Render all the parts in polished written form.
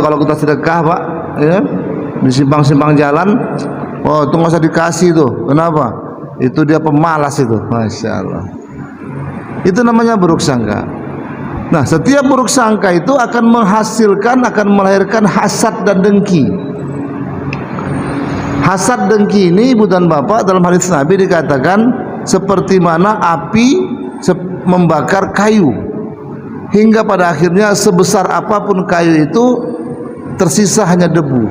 Kalau kita sedekah Pak, ya, di simpang-simpang jalan, oh itu nggak usah dikasih tuh. Kenapa? Itu dia pemalas itu, masya Allah. Itu namanya buruk sangka. Nah, setiap buruk sangka itu akan menghasilkan, akan melahirkan hasad dan dengki. Hasad dengki ini ibu dan bapak dalam hadis Nabi dikatakan seperti mana api membakar kayu, hingga pada akhirnya sebesar apapun kayu itu tersisa hanya debu.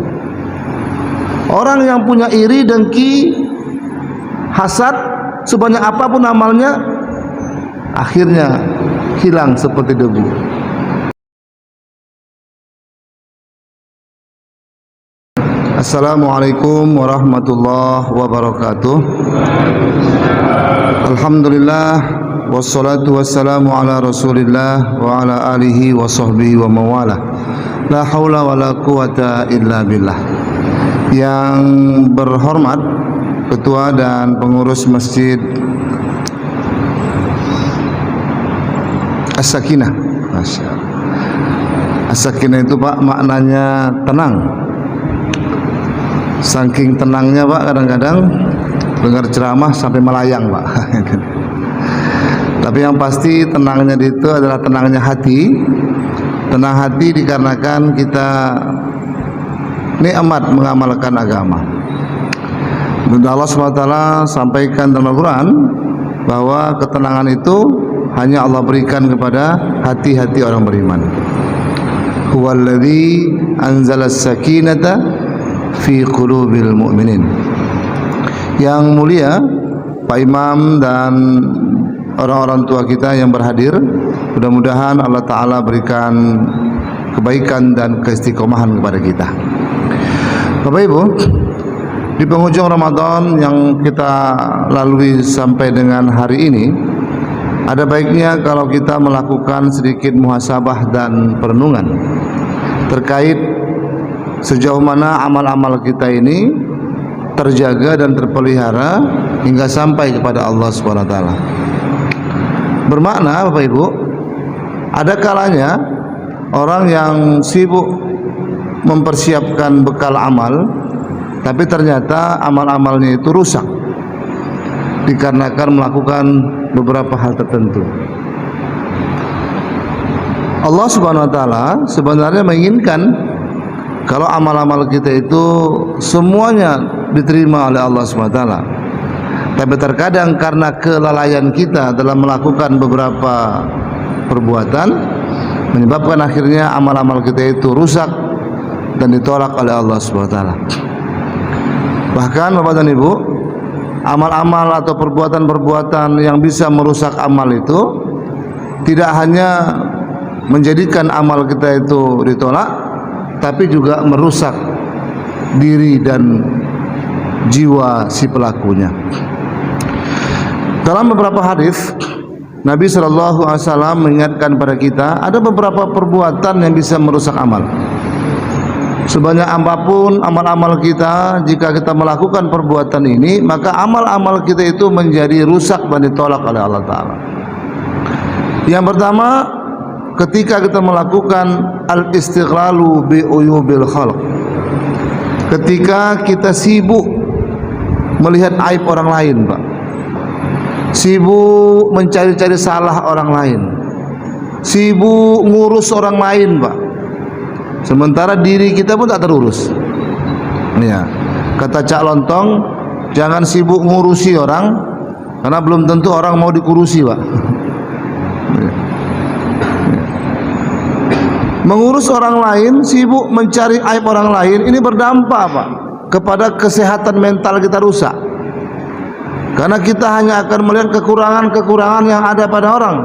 Orang yang punya iri, dengki, hasad, sebanyak apapun amalnya, akhirnya hilang seperti debu. Assalamualaikum warahmatullahi wabarakatuh. Alhamdulillah, wassalatu wassalamu ala rasulillah wa ala alihi wa sahbihi wa mawala. La haula wa la quwata illa billah. Yang berhormat Ketua dan pengurus Masjid As-Sakinah. As-Sakinah itu Pak maknanya tenang. Saking tenangnya Pak, kadang-kadang dengar ceramah sampai melayang Pak. Tapi yang pasti tenangnya itu adalah tenangnya hati. Tenang hati dikarenakan kita nikmat mengamalkan agama. Dan Allah SWT sampaikan dalam Al-Quran bahwa ketenangan itu hanya Allah berikan kepada hati-hati orang beriman. Huwallazi anzalas sakinata fi qulubil mu'minin. Yang mulia Pak Imam dan orang-orang tua kita yang berhadir, mudah-mudahan Allah Ta'ala berikan kebaikan dan keistiqomahan kepada kita. Bapak Ibu, di penghujung Ramadan yang kita lalui sampai dengan hari ini, ada baiknya kalau kita melakukan sedikit muhasabah dan perenungan terkait sejauh mana amal-amal kita ini terjaga dan terpelihara hingga sampai kepada Allah Subhanahu wa taala. Bermakna Bapak Ibu, ada kalanya orang yang sibuk mempersiapkan bekal amal, tapi ternyata amal-amalnya itu rusak dikarenakan melakukan beberapa hal tertentu. Allah Subhanahu wa taala sebenarnya menginginkan kalau amal-amal kita itu semuanya diterima oleh Allah Subhanahu wa taala. Tapi terkadang karena kelalaian kita dalam melakukan beberapa perbuatan menyebabkan akhirnya amal-amal kita itu rusak dan ditolak oleh Allah Subhanahu wa taala. Bahkan Bapak dan Ibu, amal-amal atau perbuatan-perbuatan yang bisa merusak amal itu tidak hanya menjadikan amal kita itu ditolak, tapi juga merusak diri dan jiwa si pelakunya. Dalam beberapa hadis Nabi SAW mengingatkan pada kita ada beberapa perbuatan yang bisa merusak amal. Sebanyak apapun amal-amal kita, jika kita melakukan perbuatan ini, maka amal-amal kita itu menjadi rusak dan ditolak oleh Allah Ta'ala. Yang pertama, ketika kita melakukan al-istighlalu bi uyubil khalq, ketika kita sibuk melihat aib orang lain Pak, sibuk mencari-cari salah orang lain, sibuk ngurus orang lain Pak, sementara diri kita pun tak terurus. Ya, kata Cak Lontong, jangan sibuk ngurusi orang, karena belum tentu orang mau dikurusi Pak. Mengurus orang lain, sibuk mencari aib orang lain, ini berdampak Pak kepada kesehatan mental kita rusak. Karena kita hanya akan melihat kekurangan-kekurangan yang ada pada orang.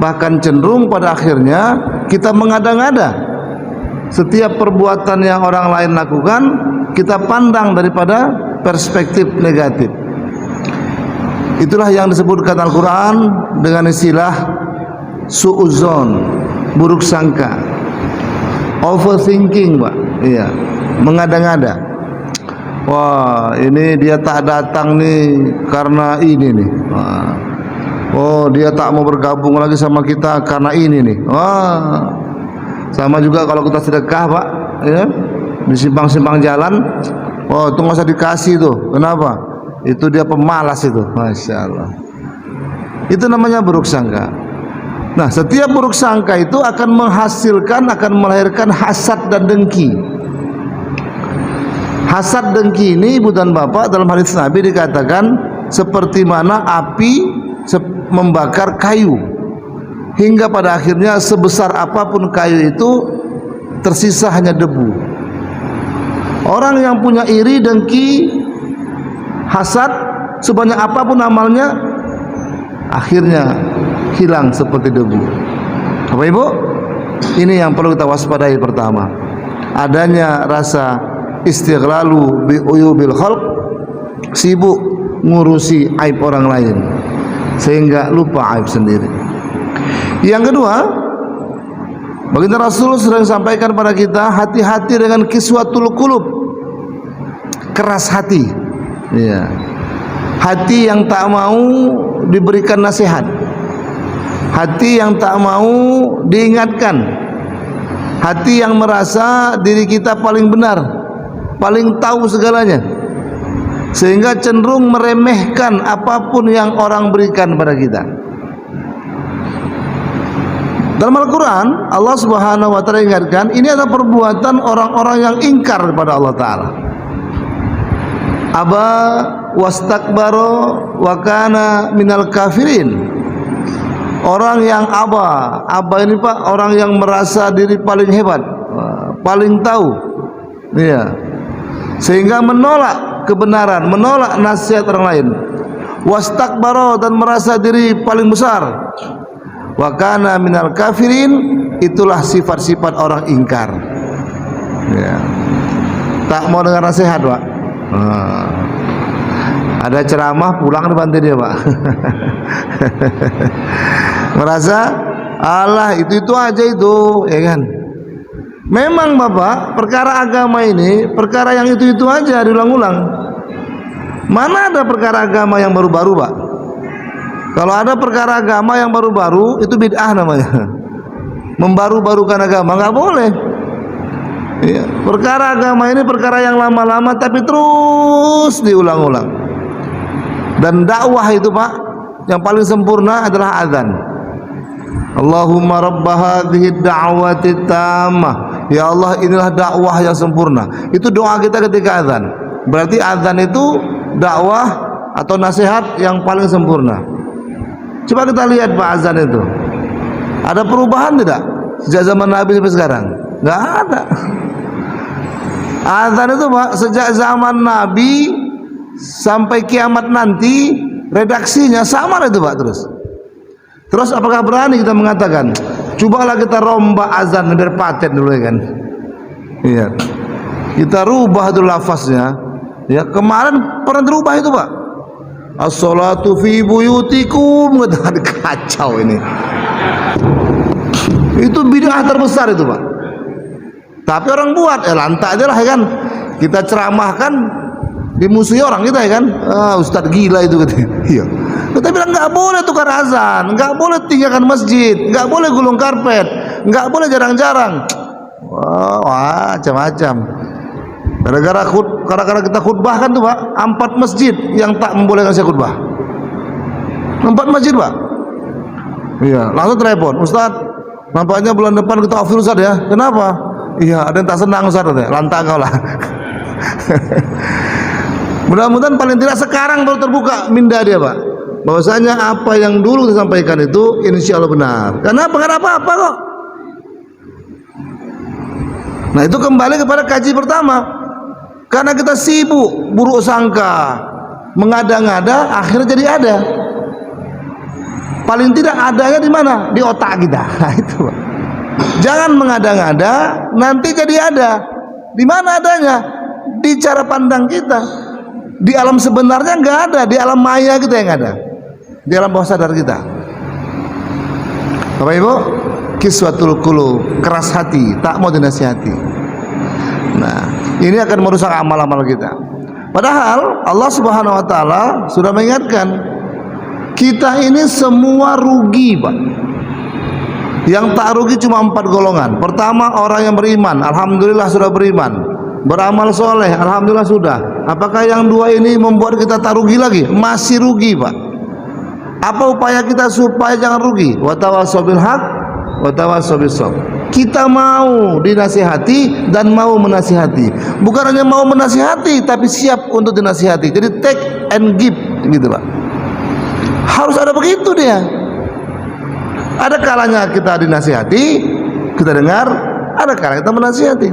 Bahkan cenderung pada akhirnya kita mengada-ngada. Setiap perbuatan yang orang lain lakukan, kita pandang daripada perspektif negatif. Itulah yang disebutkan Al-Quran dengan istilah su'uzon, buruk sangka, overthinking Pak. Iya, mengada-ngada. Wah, ini dia tak datang nih karena ini nih. Wah. Oh, dia tak mau bergabung lagi sama kita karena ini nih. Wah, Sama juga kalau kita sedekah, Pak, ya, di simpang-simpang jalan, oh itu nggak usah dikasih tuh. Kenapa? Itu dia pemalas itu. Masya Allah. Itu namanya buruk sangka. Nah, setiap buruk sangka itu akan menghasilkan, akan melahirkan hasad dan dengki. Hasad dengki ini, ibu dan bapak, dalam hadis Nabi dikatakan seperti mana api membakar kayu, hingga pada akhirnya sebesar apapun kayu itu tersisa hanya debu. Orang yang punya iri, dengki, hasad, sebanyak apapun amalnya, akhirnya hilang seperti debu. Bapak Ibu, ini yang perlu kita waspadai. Pertama, adanya rasa istighlalu bi uyubil khalq, sibuk ngurusi aib orang lain sehingga lupa aib sendiri. Yang kedua, baginda Rasul sering sampaikan pada kita, hati-hati dengan kiswatul qulub, keras hati. Iya. Hati yang tak mau diberikan nasihat, hati yang tak mau diingatkan, hati yang merasa diri kita paling benar, paling tahu segalanya, sehingga cenderung meremehkan apapun yang orang berikan pada kita. Dalam Al-Quran, Allah Subhanahu wa Ta'ala ingatkan, ini adalah perbuatan orang-orang yang ingkar kepada Allah Ta'ala. Aba wastakbaro wa kana minal kafirin. Orang yang aba ini Pak, orang yang merasa diri paling hebat, paling tahu, iya, sehingga menolak kebenaran, menolak nasihat orang lain. Wastakbaro, dan merasa diri paling besar. Wa kana minal kafirin, itulah sifat-sifat orang ingkar. Ya. Tak mau dengar nasihat, Pak. Ada ceramah, pulang dibantu dia, Pak. Merasa Allah itu aja itu, ya kan? Memang Bapak, perkara agama ini, perkara yang itu aja diulang-ulang. Mana ada perkara agama yang baru-baru, Pak? Kalau ada perkara agama yang baru-baru, itu bid'ah namanya. Membaru-barukan agama, nggak boleh. Ya, perkara agama ini perkara yang lama-lama tapi terus diulang-ulang. Dan dakwah itu Pak, yang paling sempurna adalah azan. Allahumma rabba hadhihi da'wati tammah. Ya Allah, inilah dakwah yang sempurna. Itu doa kita ketika azan. Berarti azan itu dakwah atau nasihat yang paling sempurna. Coba kita lihat Pak, azan itu ada perubahan tidak sejak zaman Nabi sampai sekarang? Nggak ada. Azan itu Pak, sejak zaman Nabi sampai kiamat nanti redaksinya sama itu Pak. Terus apakah berani kita mengatakan, cobalah kita rombak azan biar paten dulu, ya kan? Iya. Kita rubah itu lafaznya. Ya, kemarin pernah dirubah itu Pak. As-salatu fi buyutikum, kacau ini. Itu bid'ah terbesar itu Pak. Tapi orang buat, lantak aja lah, ya kan? Kita ceramahkan, dimusuhi orang kita, ya kan? Ustadz gila itu katanya. Iya. Kita bilang nggak boleh tukar azan, nggak boleh tinggalkan masjid, nggak boleh gulung karpet, nggak boleh jarang-jarang. Wah, macam-macam. Gara-gara kita khutbah kan tuh Pak, 4 masjid yang tak membolehkan saya khutbah. 4 masjid Pak. Iya, langsung telepon, Ustadz, nampaknya bulan depan kita off Ustadz ya. Kenapa? Iya, ada yang tak senang Ustadz, lantak kau lah. Mudah-mudahan paling tidak sekarang baru terbuka minda dia Pak, bahwasanya apa yang dulu disampaikan itu insya Allah benar. Karena apa-apa kok. Nah itu kembali kepada kaji pertama. Karena kita sibuk buruk sangka, mengada-ngada, akhirnya jadi ada. Paling tidak adanya di mana? Di otak kita. Nah, itu Pak. Jangan mengada-ngada, nanti jadi ada. Di mana adanya? Di cara pandang kita. Di alam sebenarnya nggak ada, di alam maya kita yang ada, di alam bawah sadar kita. Bapak Ibu, kiswatul qulub, keras hati, tak mau dinasihati. Nah, ini akan merusak amal-amal kita. Padahal Allah Subhanahu wa Ta'ala sudah mengingatkan kita ini semua rugi Pak. Yang tak rugi cuma 4 golongan. Pertama, orang yang beriman, alhamdulillah sudah beriman. Beramal soleh, alhamdulillah sudah. Apakah yang dua ini membuat kita tak rugi lagi? Masih rugi, Pak. Apa upaya kita supaya jangan rugi? Wa tawassaw bil haq wa tawassaw bis sabr. Kita mau dinasihati dan mau menasihati. Bukan hanya mau menasihati, tapi siap untuk dinasihati. Jadi take and give, gitu Pak. Harus ada begitu dia. Ada kalanya kita dinasihati, kita dengar. Ada kalanya kita menasihati.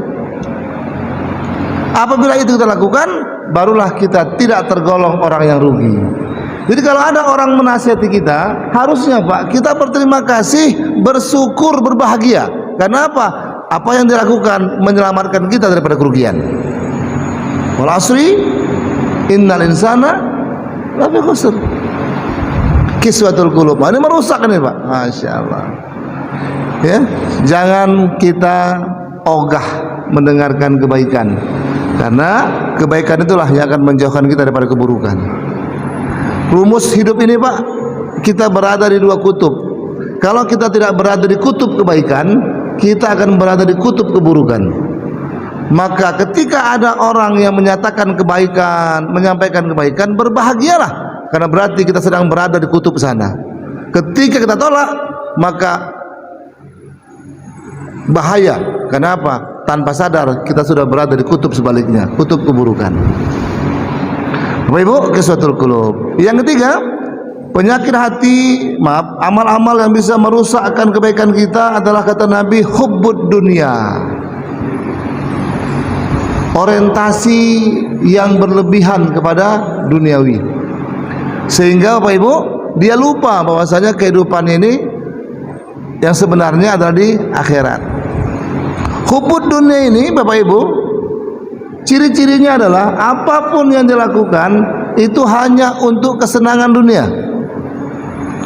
Apabila itu kita lakukan, barulah kita tidak tergolong orang yang rugi. Jadi kalau ada orang menasihati kita, harusnya Pak, kita berterima kasih, bersyukur, berbahagia. Karena apa? Apa yang dilakukan menyelamatkan kita daripada kerugian. Wal asri innal insana lafi khusr. Kiswatul qulub. Ini merusak ini Pak. Masya Allah. Ya, jangan kita ogah mendengarkan kebaikan. Karena kebaikan itulah yang akan menjauhkan kita daripada keburukan. Rumus hidup ini Pak, kita berada di 2 kutub. Kalau kita tidak berada di kutub kebaikan, kita akan berada di kutub keburukan. Maka ketika ada orang yang menyatakan kebaikan, menyampaikan kebaikan, berbahagialah, karena berarti kita sedang berada di kutub sana. Ketika kita tolak, maka bahaya. Kenapa? Tanpa sadar kita sudah berada di kutub sebaliknya, kutub keburukan. Bapak Ibu, kiswatul qulub. Yang ketiga, penyakit hati, amal-amal yang bisa merusakkan kebaikan kita adalah kata Nabi, hubbud dunia. Orientasi yang berlebihan kepada duniawi. Sehingga Bapak Ibu, dia lupa bahwasanya kehidupan ini yang sebenarnya adalah di akhirat. Hubbud dunia ini Bapak Ibu, ciri-cirinya adalah apapun yang dilakukan itu hanya untuk kesenangan dunia,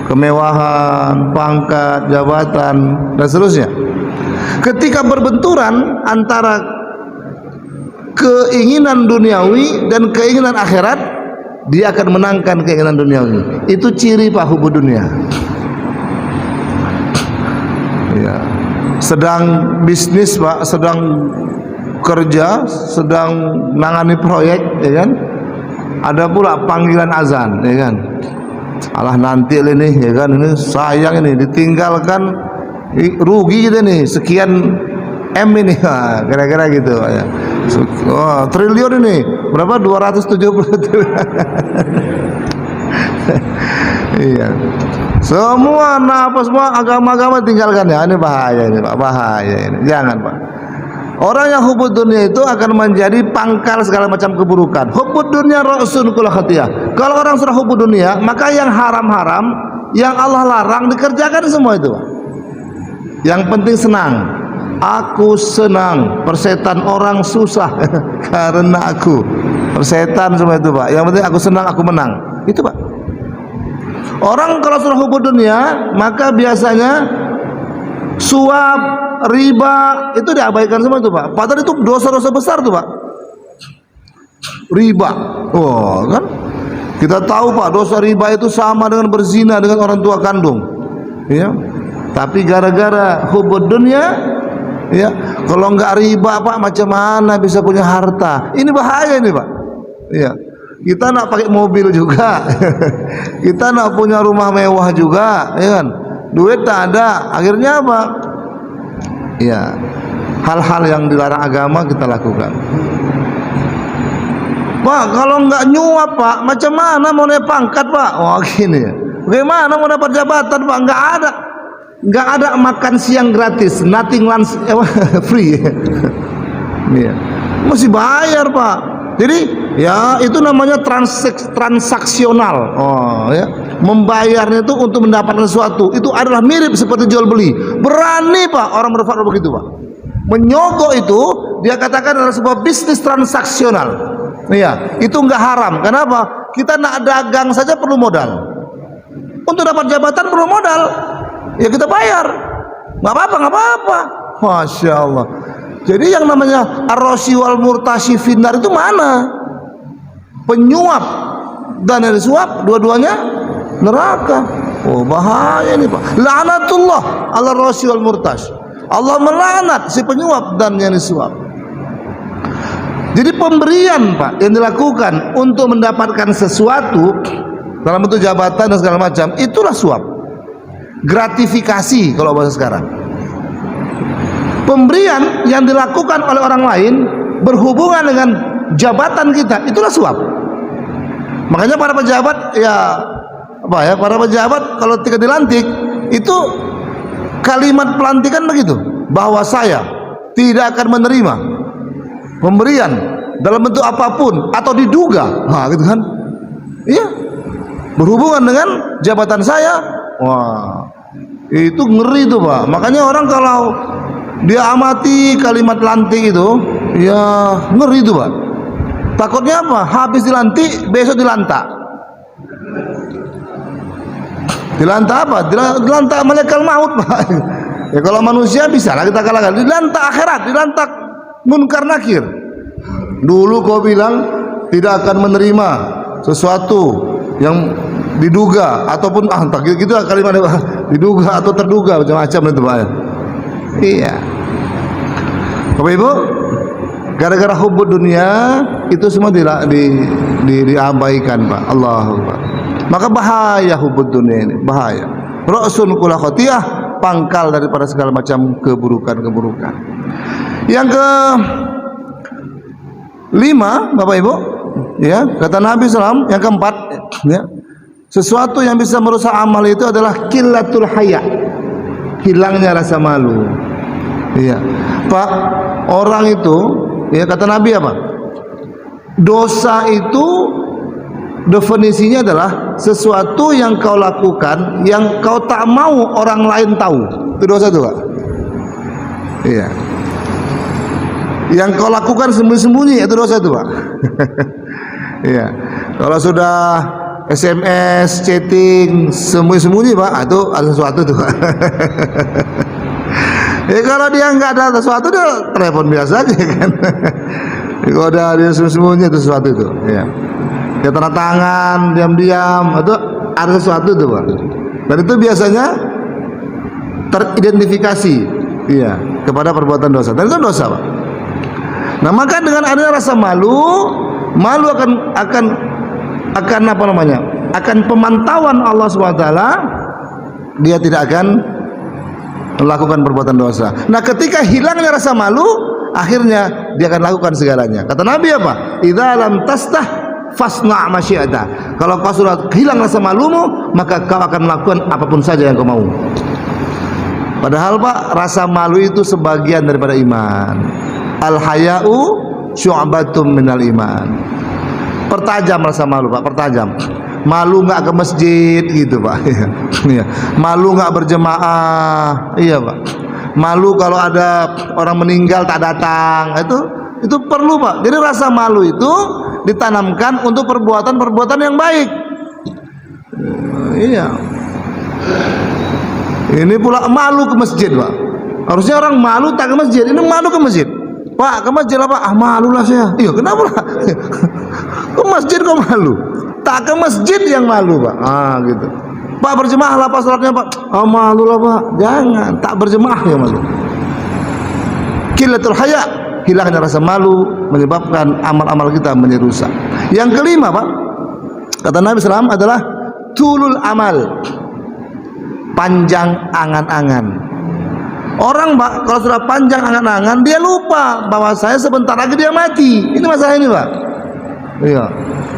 kemewahan, pangkat, jabatan, dan seterusnya. Ketika berbenturan antara keinginan duniawi dan keinginan akhirat, dia akan menangkan keinginan duniawi. Itu ciri Pak hubbud dunia. Ya. Sedang bisnis Pak, sedang kerja, sedang nangani proyek, ya kan? Ada pula panggilan azan, ya kan? Alah nanti ini, ya kan? Ini sayang ini ditinggalkan, rugi gitu nih, sekian M ini, kira-kira gitu. Ya. Oh, triliun ini, berapa? 270 triliun. Iya. Semua semua agama-agama tinggalkan ya. Ini bahaya ini Pak, bahaya ini. Jangan Pak. Orang yang hubbud dunia itu akan menjadi pangkal segala macam keburukan. Hubbud dunia ra'sun kulli khatiyah. Kalau orang sudah hubbud dunia, maka yang haram-haram, yang Allah larang dikerjakan semua itu Pak. Yang penting senang. Aku senang, persetan orang susah karena aku. Persetan semua itu Pak. Yang penting aku senang, aku menang. Itu Pak. Orang kalau sudah hubbud dunia, maka biasanya suap, riba itu diabaikan semua itu Pak. Padahal itu dosa-dosa besar tuh Pak. Riba, oh kan? Kita tahu Pak, dosa riba itu sama dengan berzina dengan orang tua kandung. Ya. Tapi gara-gara hubbud dunia, ya, kalau nggak riba Pak, macam mana bisa punya harta? Ini bahaya ini Pak. Iya. Kita nak pakai mobil juga, kita nak punya rumah mewah juga, ya kan? Duit tak ada, akhirnya apa? Ya, hal-hal yang dilarang agama kita lakukan. Pak, kalau nggak nyuap Pak, macam mana mau naik pangkat Pak? Wah gini, bagaimana mau dapat jabatan Pak? Nggak ada makan siang gratis, nothing lunch free. Ya. Mesti bayar Pak. Jadi ya itu namanya transaksional. Oh ya, membayarnya itu untuk mendapatkan sesuatu. Itu adalah mirip seperti jual beli. Berani Pak orang berfatwa begitu Pak. Menyogok itu dia katakan adalah sebuah bisnis transaksional. Iya, itu enggak haram. Kenapa? Kita nak dagang saja perlu modal. Untuk dapat jabatan perlu modal. Ya kita bayar. Nggak apa-apa. Masya Allah. Jadi yang namanya ar-rashi wal murtashi finnar itu mana? Penyuap dan yang disuap dua-duanya neraka. Oh, bahaya ini Pak. Laknatullah ala rashi wal murtash. Allah melaknat si penyuap dan yang disuap. Jadi pemberian Pak yang dilakukan untuk mendapatkan sesuatu dalam bentuk jabatan dan segala macam, itulah suap. Gratifikasi kalau bahasa sekarang. Pemberian yang dilakukan oleh orang lain berhubungan dengan jabatan kita, itulah suap. Makanya para pejabat para pejabat kalau ketika dilantik itu kalimat pelantikan begitu, bahwa saya tidak akan menerima pemberian dalam bentuk apapun atau diduga, gitu kan? Iya, berhubungan dengan jabatan saya. Wah, itu ngeri tuh Pak. Makanya orang kalau dia amati kalimat lantik itu, ya ngeri tuh Pak. Takutnya apa? Habis dilantik, besok dilantak. Dilantak apa? Dilantak malaikat maut Pak. Ya kalau manusia bisa lah kita kalahkan. Dilantak akhirat, dilantak munkar nakir. Dulu kau bilang tidak akan menerima sesuatu yang diduga ataupun entah gitu kalimat diduga atau terduga macam-macam itu Pak. Iya. Bapak Ibu, gara-gara hubud dunia itu semua diabaikan Pak. Allahu Akbar. Maka bahaya hubud dunia ini, bahaya. Ra'sun kula khotiyah, pangkal daripada segala macam keburukan-keburukan. Yang kelima, Bapak Ibu, ya, kata Nabi SAW, yang keempat, ya, sesuatu yang bisa merusak amal itu adalah qillatul haya, hilangnya rasa malu. Iya, Pak, orang itu, ya kata Nabi apa? Dosa itu definisinya adalah sesuatu yang kau lakukan yang kau tak mau orang lain tahu. Itu dosa tuh Pak. Iya. Yang kau lakukan sembunyi-sembunyi itu dosa tuh Pak. Iya. Kalau sudah SMS, chatting sembunyi-sembunyi Pak, itu ada sesuatu tuh Pak. Ya kalau dia nggak ada sesuatu, dia telepon biasa aja kan. Kalau ada dia sembunyi itu sesuatu itu. Ya. Dia tanda tangan diam-diam, itu ada sesuatu itu Pak. Dan itu biasanya teridentifikasi, iya, kepada perbuatan dosa. Dan itu dosa Pak. Nah maka dengan adanya rasa malu akan apa namanya? Akan pemantauan Allah SWT, dia tidak akan melakukan perbuatan dosa. Nah ketika hilangnya rasa malu, akhirnya dia akan lakukan segalanya. Kata Nabi apa? Idza lam tastah fasna' ma syi'ta. Kalau kau sudah hilang rasa malumu, maka kau akan melakukan apapun saja yang kau mau. Padahal Pak, rasa malu itu sebagian daripada iman. Al haya'u syu'batum minal iman. Pertajam rasa malu Pak, pertajam. Malu nggak ke masjid gitu Pak. Iya. Malu nggak berjemaah, iya Pak. Malu kalau ada orang meninggal tak datang, itu perlu Pak. Jadi rasa malu itu ditanamkan untuk perbuatan-perbuatan yang baik. Iya. Ini pula malu ke masjid Pak. Harusnya orang malu tak ke masjid, ini malu ke masjid. Pak, ke masjid apa? Malu lah saya. Iya, kenapa lah? Ke masjid kok malu? Tak ke masjid yang malu Pak. Gitu. Pak berjemaah lah Pak salatnya Pak. Malu lah Pak. Jangan, tak berjemaah yang malu. Qillatul haya, hilangnya rasa malu menyebabkan amal-amal kita menjadi rusak. Yang kelima Pak, kata Nabi SAW adalah tulul amal, panjang angan-angan. Orang Pak kalau sudah panjang angan-angan, dia lupa bahwa saya sebentar lagi dia mati. Ini masalah ini Pak. Iya.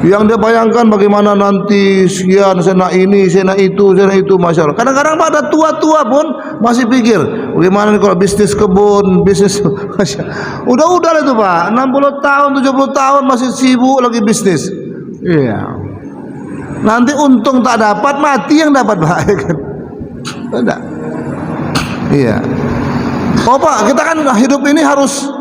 Yang dia bayangkan bagaimana nanti sekian, saya nak ini, saya nak itu, Masya Allah. Kadang-kadang Pak ada tua-tua pun masih pikir bagaimana kalau bisnis kebun, bisnis udah itu Pak, 60 tahun, 70 tahun masih sibuk lagi bisnis. Iya. Nanti untung tak dapat, mati yang dapat Pak. Tidak. Iya. Oh Pak, kita kan hidup ini harus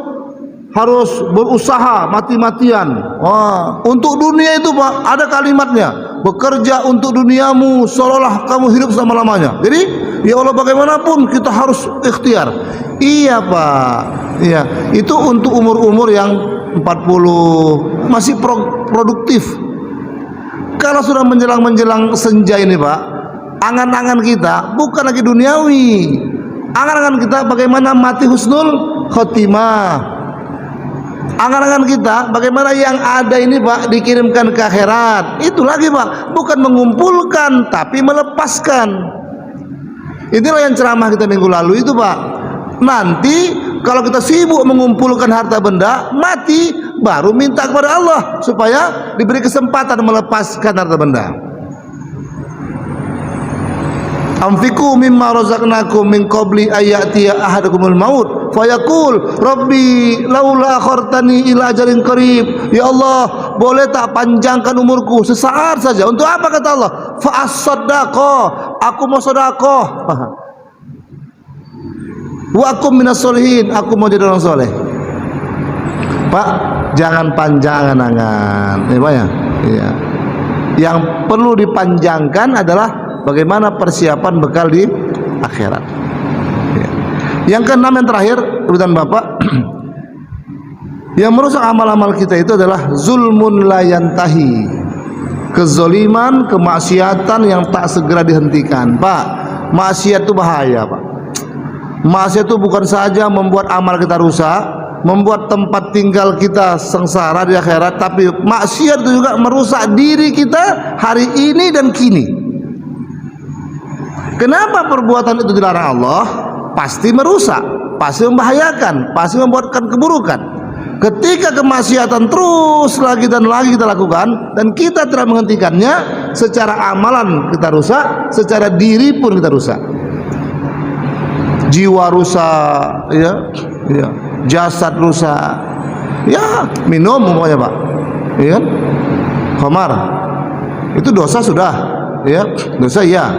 berusaha mati-matian. Wah, untuk dunia itu Pak ada kalimatnya, bekerja untuk duniamu seolah kamu hidup selama-lamanya. Jadi ya Allah bagaimanapun kita harus ikhtiar. Iya Pak. Iya, itu untuk umur-umur yang 40 masih produktif. Kalau sudah menjelang senja ini Pak, angan-angan kita bukan lagi duniawi. Angan-angan kita bagaimana mati husnul khotimah. Angan-angan kita bagaimana yang ada ini Pak dikirimkan ke akhirat. Itu lagi Pak, bukan mengumpulkan tapi melepaskan. Inilah yang ceramah kita minggu lalu itu Pak. Nanti kalau kita sibuk mengumpulkan harta benda, mati baru minta kepada Allah supaya diberi kesempatan melepaskan harta benda. Anfiqu mimma razaqnakum min qabli ayatiya ahadakumul maut fayaqul rabbi laula akhartani ila ajalin qarib. Ya Allah, boleh tak panjangkan umurku sesaat saja. Untuk apa kata Allah? Fa as-sadaqah, aku mau sedekah. Wa akum minas solihin, aku mau jadi orang soleh. Pak, jangan panjang angan-angan. Pak ya. Iya. Yang perlu dipanjangkan adalah bagaimana persiapan bekal di akhirat. Ya. Yang keenam yang terakhir, kemudian Bapak, yang merusak amal-amal kita itu adalah zulmun la yantahi. Kezoliman, kemaksiatan yang tak segera dihentikan. Pak, maksiat itu bahaya, Pak. Maksiat itu bukan saja membuat amal kita rusak, membuat tempat tinggal kita sengsara di akhirat, tapi maksiat itu juga merusak diri kita hari ini dan kini. Kenapa perbuatan itu dilarang Allah? Pasti merusak, pasti membahayakan, pasti membuatkan keburukan. Ketika kemaksiatan terus lagi dan lagi kita lakukan dan kita tidak menghentikannya, secara amalan kita rusak, secara diri pun kita rusak. Jiwa rusak, ya, ya. Jasad rusak, ya, minum umpamanya Pak, ya, khamar, itu dosa sudah, ya, dosa ya.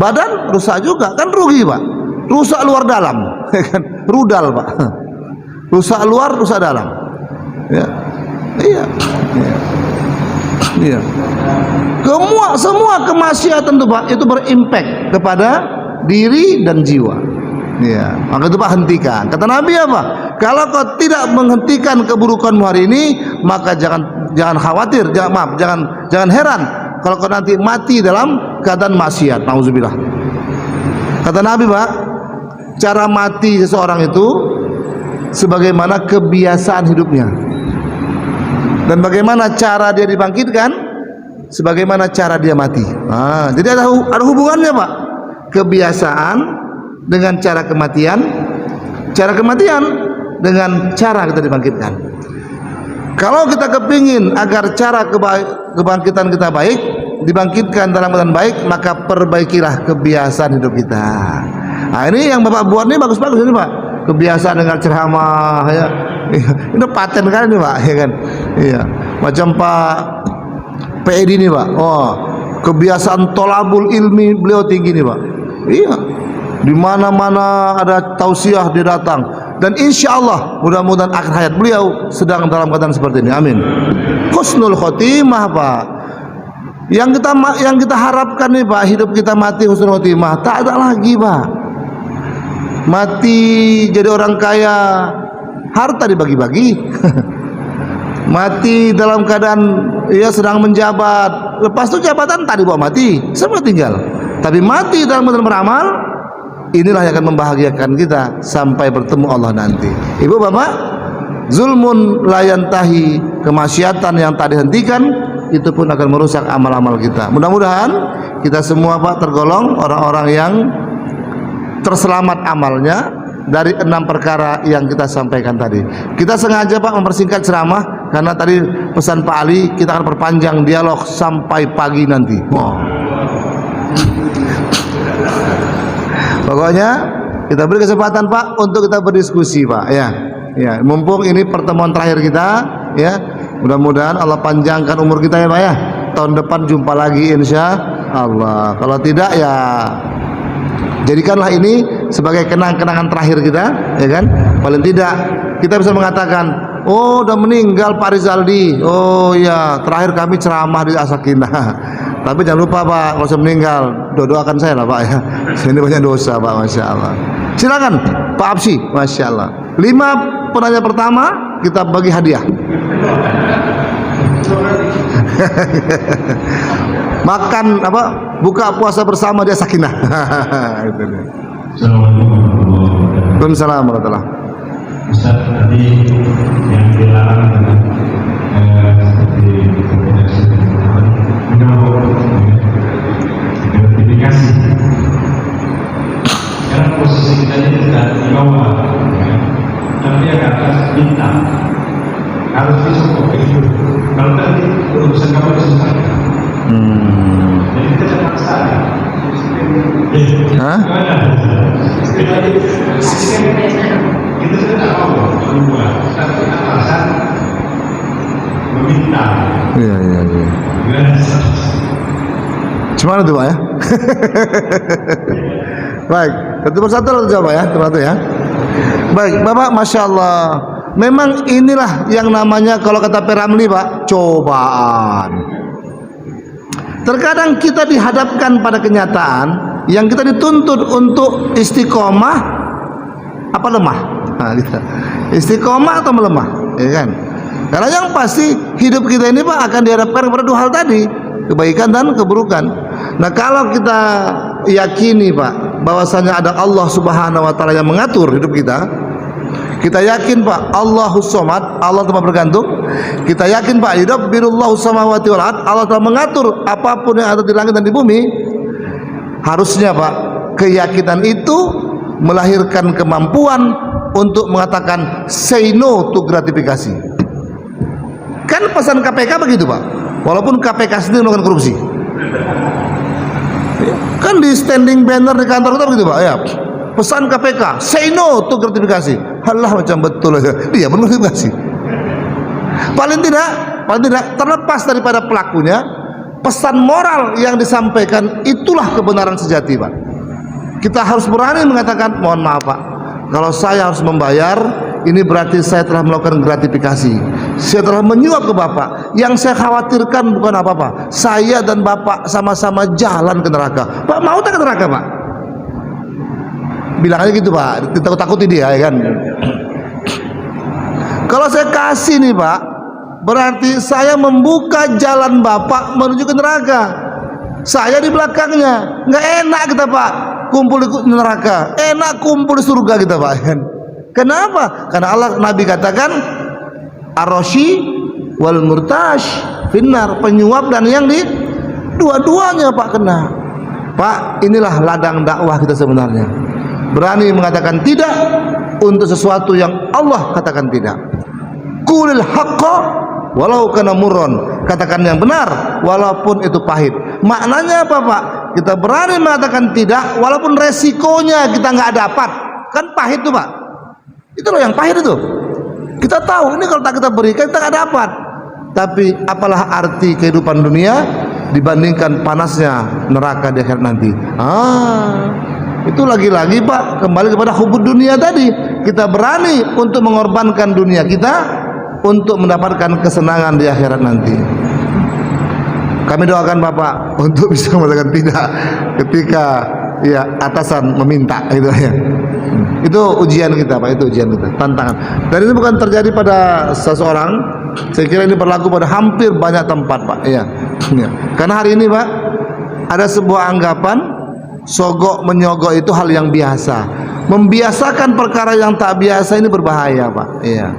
Badan rusak juga, kan rugi Pak, rusak luar dalam, kan, rudal Pak, rusak luar, rusak dalam, ya, iya, iya, iya. Semua kemaksiatan itu Pak, itu berimpact kepada diri dan jiwa. Ya, maka itu Pak hentikan. Kata Nabi apa? Kalau kau tidak menghentikan keburukanmu hari ini, maka jangan khawatir, jangan heran kalau kau nanti mati dalam keadaan maksiat. Nauzubillah. Kata Nabi Pak, cara mati seseorang itu sebagaimana kebiasaan hidupnya. Dan bagaimana cara dia dibangkitkan, sebagaimana cara dia mati. Nah, jadi ada hubungannya Pak. Kebiasaan dengan cara kematian dengan cara kita dibangkitkan. Kalau kita kepingin agar cara kebangkitan kita baik, dibangkitkan dalam keadaan baik, maka perbaikilah kebiasaan hidup kita. Nah, ini yang Bapak buat ini bagus-bagus ini Pak. Kebiasaan dengan ceramah, ya. Ini paten kan ini Pak, ya kan? Iya. Macam Pak PED ini Pak. Oh, kebiasaan tolabul ilmi beliau tinggi nih Pak. Iya. Di mana-mana ada tausiah dia datang, dan insya Allah mudah-mudahan akhir hayat beliau sedang dalam keadaan seperti ini. Amin. Husnul khotimah Pak. Yang kita harapkan nih Pak, hidup kita mati husnul khotimah, tak ada lagi Pak. Mati jadi orang kaya, harta dibagi-bagi. Mati dalam keadaan ya sedang menjabat, lepas itu jabatan tadi bawa mati, semua tinggal. Tapi mati dalam keadaan beramal, inilah yang akan membahagiakan kita sampai bertemu Allah nanti. Ibu bapak, zulmun la yantahi, kemaksiatan yang tak dihentikan, itu pun akan merusak amal-amal kita. Mudah-mudahan kita semua Pak tergolong orang-orang yang terselamat amalnya dari 6 perkara yang kita sampaikan tadi. Kita sengaja Pak mempersingkat ceramah karena tadi pesan Pak Ali kita akan perpanjang dialog sampai pagi nanti. Pokoknya kita beri kesempatan Pak untuk kita berdiskusi Pak, ya. Ya, mumpung ini pertemuan terakhir kita, ya. Mudah-mudahan Allah panjangkan umur kita ya Pak ya. Tahun depan jumpa lagi insya Allah. Kalau tidak ya jadikanlah ini sebagai kenang-kenangan terakhir kita, ya kan? Paling tidak kita bisa mengatakan, oh udah meninggal Pak Rizaldi. Oh ya, terakhir kami ceramah di As-Sakinah. Tapi jangan lupa Pak, kalau saya meninggal, doakan saya lah Pak ya. Ini banyak dosa Pak, Masya Allah. Silakan Pak Absi, Masya Allah. 5 penanya pertama kita bagi hadiah. Makan apa? Buka puasa bersama dia sakinah. Itu dia. Waalaikumsalam warahmatullahi. Ustaz, tadi yang dilarang dengan seperti gratifikasi. Karena posisi kita ini sudah di bawah, tapi yang atas bintang harus disupport itu. Kalau tadi urusan kamu diselesaikan, jadi kita tidak paksa. Hah? Kita sudah tahu semua, tapi atasan meminta. Iya. Gimana tuh Pak ya? Baik, satu persatu lalu jawab ya, satu ya. Baik, Bapak, Masya Allah. Memang inilah yang namanya kalau kata Peramli Pak, cobaan. Terkadang kita dihadapkan pada kenyataan yang kita dituntut untuk istiqomah apa lemah. Nah, gitu. Istiqomah atau melemah, ya kan? Karena yang pasti hidup kita ini Pak akan dihadapkan kepada dua hal tadi, kebaikan dan keburukan. Nah, kalau kita yakini Pak bahwasanya ada Allah Subhanahu wa taala yang mengatur hidup kita, kita yakin Pak Allahus Somad, Allah tempat bergantung. Kita yakin Pak yudabbirullahu samawati wal ard, Allah telah mengatur apapun yang ada di langit dan di bumi. Harusnya Pak keyakinan itu melahirkan kemampuan untuk mengatakan say no to gratifikasi. Kan pesan KPK begitu Pak, walaupun KPK sendiri melakukan korupsi. Kan di standing banner di kantor kita begitu Pak ya, pesan KPK say no to gratifikasi. Halah macam betul aja dia bergratifikasi. Paling tidak terlepas daripada pelakunya, pesan moral yang disampaikan itulah kebenaran sejati Pak. Kita harus berani mengatakan mohon maaf Pak, kalau saya harus membayar, ini berarti saya telah melakukan gratifikasi. Saya telah menyuap ke Bapak. Yang saya khawatirkan bukan apa-apa, saya dan Bapak sama-sama jalan ke neraka. Pak mau tak ke neraka Pak? Bilang aja gitu Pak, ditakut-takuti dia ya kan. Kalau saya kasih nih Pak, berarti saya membuka jalan Bapak menuju ke neraka. Saya di belakangnya. Nggak enak kita Pak kumpul di neraka, enak kumpul di surga kita Pak. Kenapa? Karena Allah Nabi katakan ar-rashi wal murtash finnar, penyuap dan yang di dua-duanya Pak kena. Pak, inilah ladang dakwah kita sebenarnya. Berani mengatakan tidak untuk sesuatu yang Allah katakan tidak. Qulil haqqa walau kana murron, katakan yang benar walaupun itu pahit. Maknanya apa Pak? Kita berani mengatakan tidak walaupun resikonya kita nggak dapat. Kan pahit tuh Pak. Itu loh yang pahit itu. Kita tahu ini kalau tak kita berikan kita nggak dapat. Tapi apalah arti kehidupan dunia dibandingkan panasnya neraka di akhirat nanti. Itu lagi-lagi Pak kembali kepada hubud dunia tadi. Kita berani untuk mengorbankan dunia kita untuk mendapatkan kesenangan di akhirat nanti. Kami doakan Bapak untuk bisa mengatakan tidak ketika ya atasan meminta gitu ya. Itu ujian kita Pak, itu ujian kita, tantangan. Dan ini bukan terjadi pada seseorang, saya kira ini berlaku pada hampir banyak tempat Pak. Iya. Karena hari ini Pak ada sebuah anggapan sogok menyogok itu hal yang biasa. Membiasakan perkara yang tak biasa ini berbahaya Pak. Iya.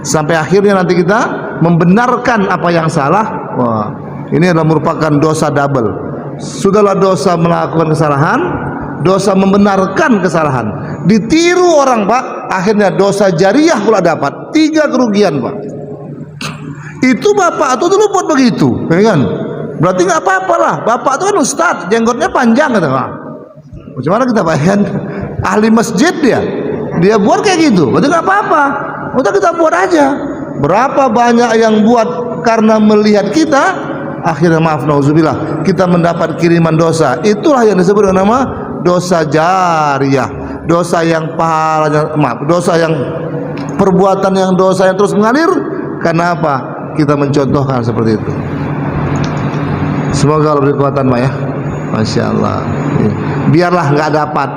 Sampai akhirnya nanti kita membenarkan apa yang salah. Wah, ini adalah merupakan dosa double. Sudahlah dosa melakukan kesalahan, dosa membenarkan kesalahan. Ditiru orang Pak, akhirnya dosa jariah pula dapat. 3 kerugian Pak. Itu Bapak itu dulu buat begitu, ya kan? Berarti nggak apa-apa lah. Bapak itu kan ustad, jenggotnya panjang kata Pak. Bagaimana kita Pak? Ahli masjid dia buat kayak gitu. Berarti nggak apa-apa. Udah kita buat aja. Berapa banyak yang buat karena melihat kita, akhirnya maaf nauzubillah kita mendapat kiriman dosa. Itulah yang disebut dengan nama dosa jariah, dosa yang pahalanya dosa yang perbuatan yang dosa yang terus mengalir. Karena apa? Kita mencontohkan seperti itu. Semoga Allah beri kekuatan Pak ya. Masya Allah. Biarlah nggak dapat,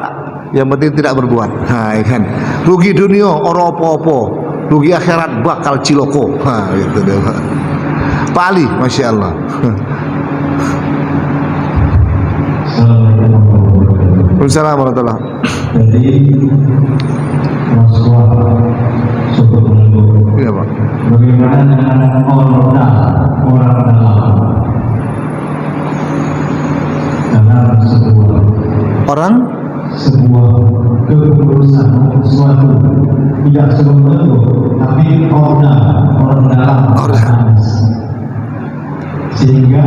yang penting tidak berbuat. Nah, kan rugi dunia ora apa-apa, rugi akhirat bakal ciloko. Nah, gitu deh Pak. Pak Ali, masya Allah. Waalaikumsalam warahmatullahi. Jadi Rasulullah cukup menunggu. Iya Pak. Bagaimana dengan orang dalam sebuah keputusan sesuatu tidak sebenarnya, tapi orang dalam sehingga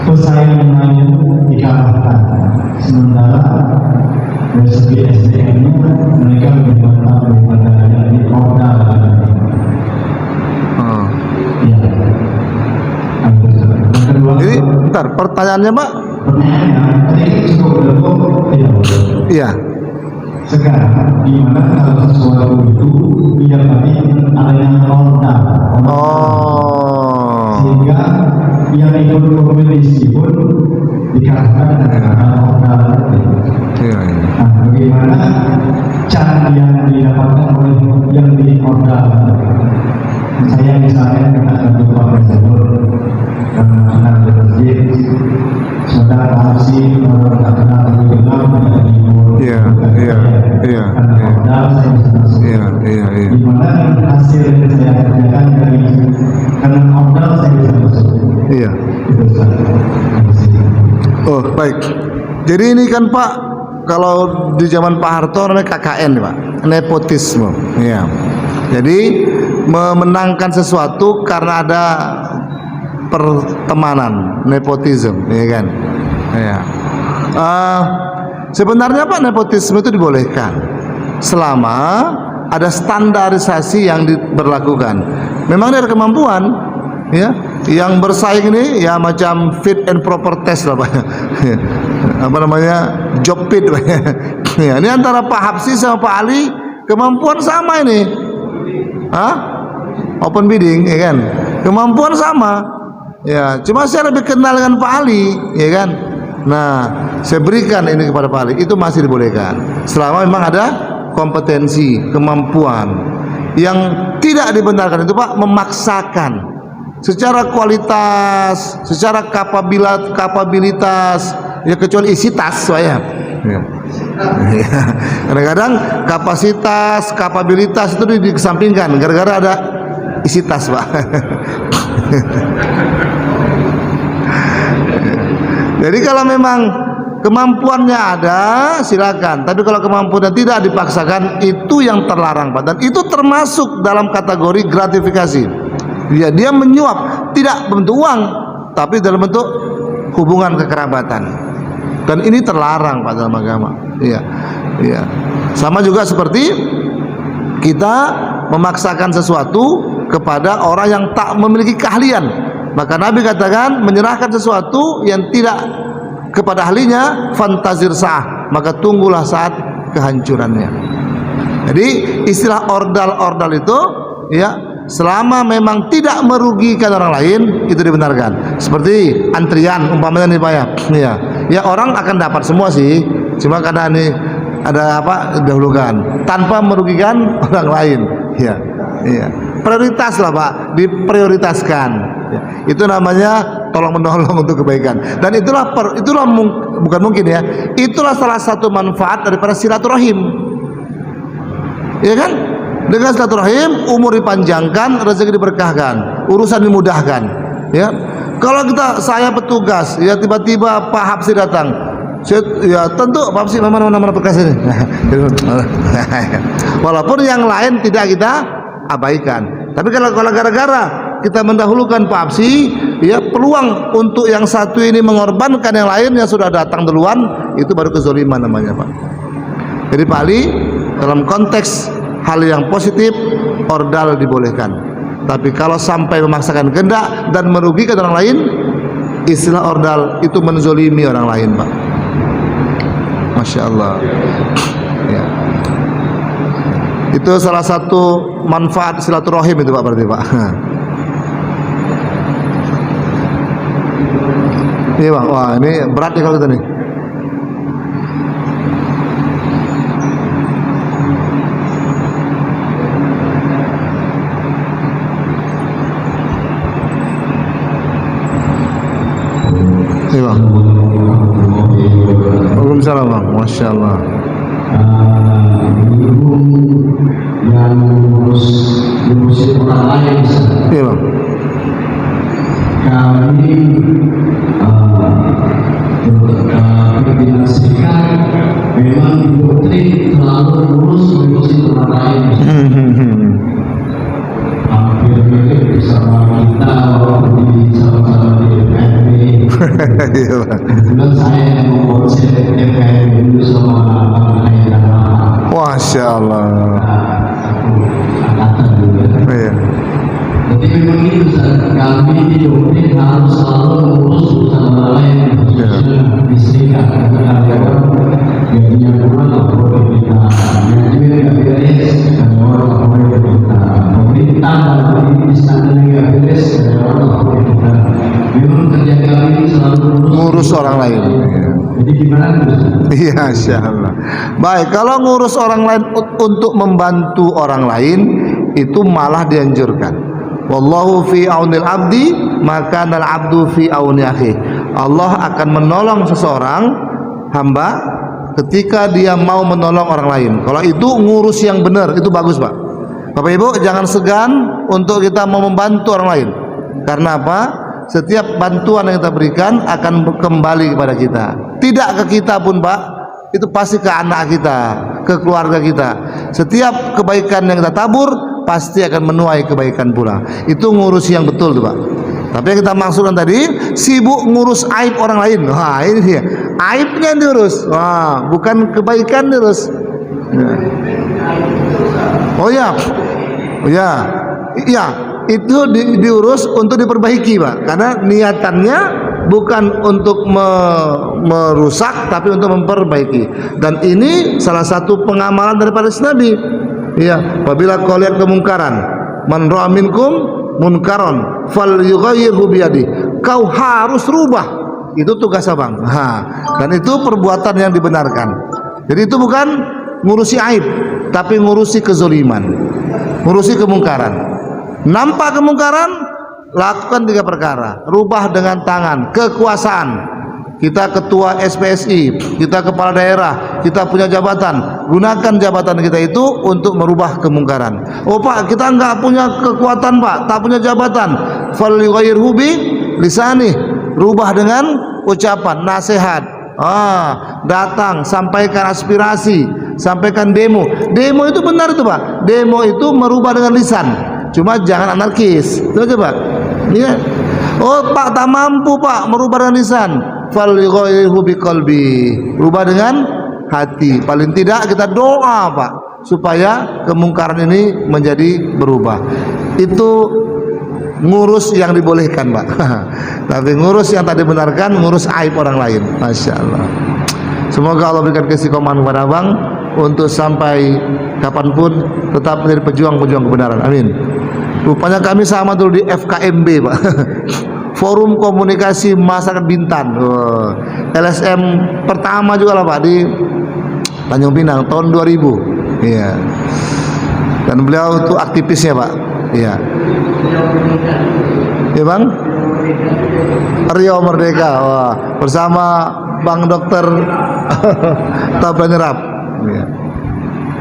pesaing yang lain dikalahkan, sementara dari segi SDM mereka lebih mantap daripada yang di Orda. Ya. Yang kedua, Jadi, bentar, pertanyaannya Pak? Pertanyaannya, tadi cukup berlaku tidak boleh. Iya. Sekarang, di mana kalau sesuatu itu tidak tadi adanya Orda. Sehingga yang ikut kompetisi pun dikalahkan dengan Orda. Iya. Nah, bagaimana cara yang didapatkan oleh yang di Orda? Saya misalnya kena ketua tersebut, kena di masjid, saudara Parsi, orang tak kenal tapi kenal, tidak diibu. Iya. Karena Orda saya bisa masuk. Iya. Di mana hasil yang saya kerjakan dari karena Orda saya bisa masuk. Iya. Itu saja. Oh, baik. Jadi ini kan Pak, kalau di zaman Pak Harto namanya KKN Pak, nepotisme. Iya. Jadi memenangkan sesuatu karena ada pertemanan, nepotisme, ya kan? Ya. Sebenarnya Pak, nepotisme itu dibolehkan selama ada standarisasi yang diberlakukan. Memang ada kemampuan, ya. Yang bersaing ini ya macam fit and proper test lah Pak. Apa namanya, job fit Pak. Ya, ini antara Pak Hapsi sama Pak Ali kemampuan sama ini. Open bidding, ya kan? Kemampuan sama. Ya, cuma saya lebih kenal dengan Pak Ali, ya kan? Nah, saya berikan ini kepada Pak Ali, itu masih dibolehkan. Selama memang ada kompetensi, kemampuan. Yang tidak dibenarkan itu Pak, memaksakan. Secara kualitas, secara kapabilitas, ya kecuali isi tas saya. Ya. Kadang-kadang kapasitas, kapabilitas itu dikesampingkan gara-gara ada isi tas Pak. Jadi kalau memang kemampuannya ada silakan, tapi kalau kemampuannya tidak dipaksakan, itu yang terlarang Pak. Dan itu termasuk dalam kategori gratifikasi. Ya, dia menyuap, tidak bentuk uang, tapi dalam bentuk hubungan kekerabatan. Dan ini terlarang Pak dalam agama. Iya. Iya. Sama juga seperti kita memaksakan sesuatu kepada orang yang tak memiliki keahlian. Maka Nabi katakan, menyerahkan sesuatu yang tidak kepada ahlinya, fantazir sa'ah, maka tunggulah saat kehancurannya. Jadi istilah ordal itu ya, selama memang tidak merugikan orang lain, itu dibenarkan. Seperti antrian umpamanya nih Pak ya. Iya. Ya, orang akan dapat semua sih, cuma karena ini ada apa, dahulukan tanpa merugikan orang lain. Iya. Iya. Prioritas lah Pak, diprioritaskan. Ya. Itu namanya tolong menolong untuk kebaikan. Dan itulah bukan mungkin ya, itulah salah satu manfaat daripada silaturahim. Ya kan? Dengan silaturahim umur dipanjangkan, rezeki diberkahkan, urusan dimudahkan. Ya. Kalau saya petugas, ya tiba-tiba Pak Hapsi datang, ya tentu Pak Hapsi mana berkas ini. Walaupun yang lain tidak kita abaikan. Tapi kalau gara-gara kita mendahulukan Pak Hapsi, ya peluang untuk yang satu ini mengorbankan yang lain yang sudah datang duluan, itu baru kezaliman namanya Pak. Jadi Pak Ali, dalam konteks hal yang positif, ordal dibolehkan. Tapi kalau sampai memaksakan kehendak dan merugikan orang lain, istilah ordal itu menzolimi orang lain Pak. Masya Allah. Ya. Itu salah satu manfaat silaturahim itu Pak, berarti Pak. Iya Bang, wah ini berat nih kalau kita nih. Masya Allah. Berhubung yang ngurusin orang lain, Iya bang. kami pimpinan serikat memang didoktrin terlalu ngurusin orang lain. Hampir mirip bersama kita waktu di sama-sama di FKMB. Iya bang. Kebetulan saya yang mengkonsep FKMB dulu sama Bang Hai dan Rahmat. Masya Allah. Satu angkatan juga. Iya. Jadi memang itu kami didoktrin harus selalu mengurus urusan orang lain, khususnya di serikat. Karena karyawan gajinya kurang, nggak boleh kita. Gajinya nggak beres, karyawan nggak boleh kita. Pemerintah dalam ini standarnya nggak beres, karyawan nggak boleh kita. Memang kerja kami selalu Ngurus orang lain. Jadi gimana terus? Iya, Masya Allah. Baik, kalau ngurus orang lain untuk membantu orang lain itu malah dianjurkan. Wallahu fi aunil abdi maka al abdu fi auni akhi. Allah akan menolong seseorang hamba ketika dia mau menolong orang lain. Kalau itu ngurus yang benar, itu bagus Pak. Bapak Ibu jangan segan untuk kita mau membantu orang lain. Karena apa? Setiap bantuan yang kita berikan akan kembali kepada kita. Tidak ke kita pun Pak, itu pasti ke anak kita, ke keluarga kita. Setiap kebaikan yang kita tabur pasti akan menuai kebaikan pula. Itu ngurus yang betul tuh Pak. Tapi yang kita maksudkan tadi sibuk ngurus aib orang lain. Wah ini dia, aibnya diurus. Wah bukan kebaikan diurus. Ya. Oh ya, oh ya, iya itu diurus untuk diperbaiki Pak. Karena niatannya bukan untuk merusak tapi untuk memperbaiki. Dan ini salah satu pengamalan daripada Nabi. Ya, apabila kau lihat kemungkaran, man ra'a minkum munkaron falyughayyirhu biyadi. Kau harus rubah. Itu tugas Abang. Dan itu perbuatan yang dibenarkan. Jadi itu bukan ngurusi aib, tapi ngurusi kezoliman, ngurusi kemungkaran. Nampak kemungkaran, lakukan 3 perkara. Rubah dengan tangan, kekuasaan. Kita ketua SPSI, kita kepala daerah, kita punya jabatan. Gunakan jabatan kita itu untuk merubah kemungkaran. Oh Pak, kita enggak punya kekuatan Pak, tak punya jabatan. Falyughayyirhu bi lisani. Rubah dengan ucapan, nasihat. Datang, sampaikan aspirasi, sampaikan demo. Demo itu benar itu Pak. Demo itu merubah dengan lisan. Cuma jangan anarkis. Itu aja Pak. Iya. Oh Pak, tak mampu Pak merubah dengan lisan. Falyughayyirhu biqalbi. Rubah dengan hati. Paling tidak kita doa Pak supaya kemungkaran ini menjadi berubah. Itu ngurus yang dibolehkan Pak. Tapi ngurus yang tak dibenarkan, ngurus aib orang lain. Masya Allah. Semoga Allah berikan keistiqomahan kepada Abang untuk sampai kapanpun tetap menjadi pejuang-pejuang kebenaran. Amin. Rupanya kami sama dulu di FKMB Pak. Forum Komunikasi Masyarakat Bintan. LSM pertama juga lah Pak di Tanjung Pinang tahun 2000. Iya. Dan beliau itu aktivisnya Pak. Iya. Ya Bang? Rio Merdeka. Wah, bersama Bang Dokter Tabranyerap. Iya.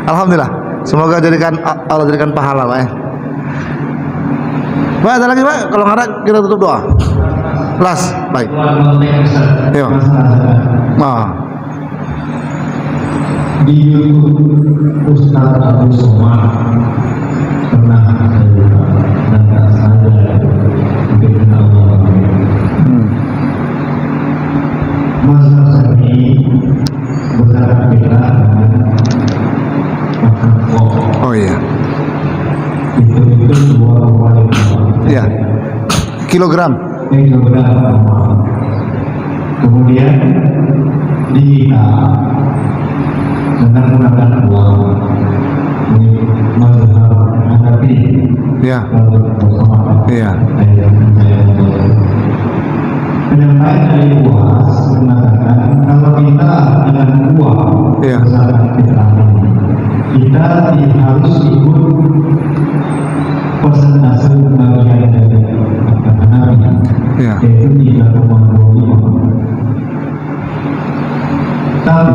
Alhamdulillah. Semoga Allah jadikan pahala Pak. Pak, ada lagi Pak? Kalau nggak ada kita tutup doa. Last, baik. Iya. Di YouTube Ustaz Abu Somad pernah dan tak sadar mungkin Allah. Masa ini berharap kita makan kok. Oh iya. Itu 2,5 Ya. Kilogram. Kemudian dihitam dengan menggunakan uang mazhab Hanafi. Ya. Iya. Penyampaian dari UAS mengatakan kalau kita dengan uang Iya. kita harus ikut persentase bagian dari Hanafi, Iya. yaitu 3,25. Tapi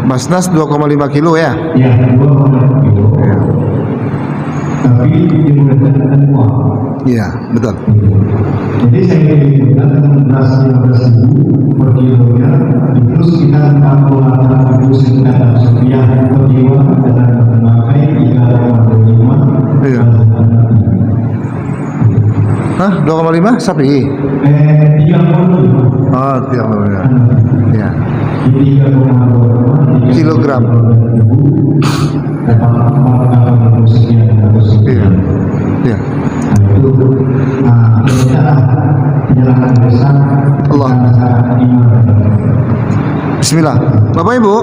Basnas 2,5 kilo ya. Ya, 2,5 kilo. Tapi dimudahkan uang. Iya, betul. Jadi saya ingin beras 15.000 per kilonya, terus kita 48.000 rupiah per kilo dengan memakai 3,25. Iya. Hah, 2,5 sapi? 3,25. Oh, 3,5. Iya. Jadi 3,25 Kilogram. Iya. Iya. Allah. Bismillah. Bapak Ibu,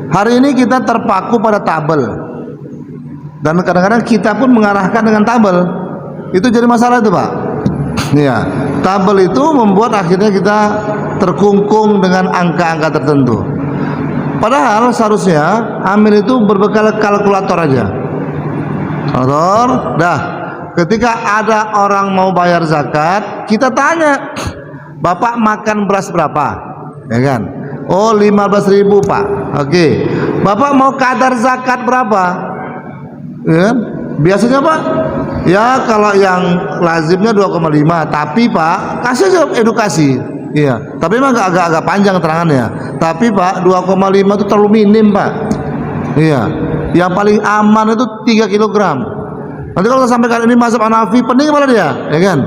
hari ini kita terpaku pada tabel. Dan kadang-kadang kita pun mengarahkan dengan tabel. Itu jadi masalah itu, Pak. Iya. Tabel itu membuat akhirnya kita terkungkung dengan angka-angka tertentu. Padahal seharusnya amil itu berbekal kalkulator aja. Kalkulator, dah. Ketika ada orang mau bayar zakat, kita tanya, Bapak makan beras berapa? Ya kan? Oh, 15.000 Pak. Oke. Bapak mau kadar zakat berapa? Ya kan? Biasanya Pak, ya kalau yang lazimnya 2,5, tapi Pak kasih aja edukasi. Iya, tapi memang agak panjang keterangannya. Tapi Pak 2,5 itu terlalu minim Pak. Iya, yang paling aman itu 3 kilogram. Nanti kalau saya sampaikan ini mazhab Hanafi, pening kepala dia, ya kan?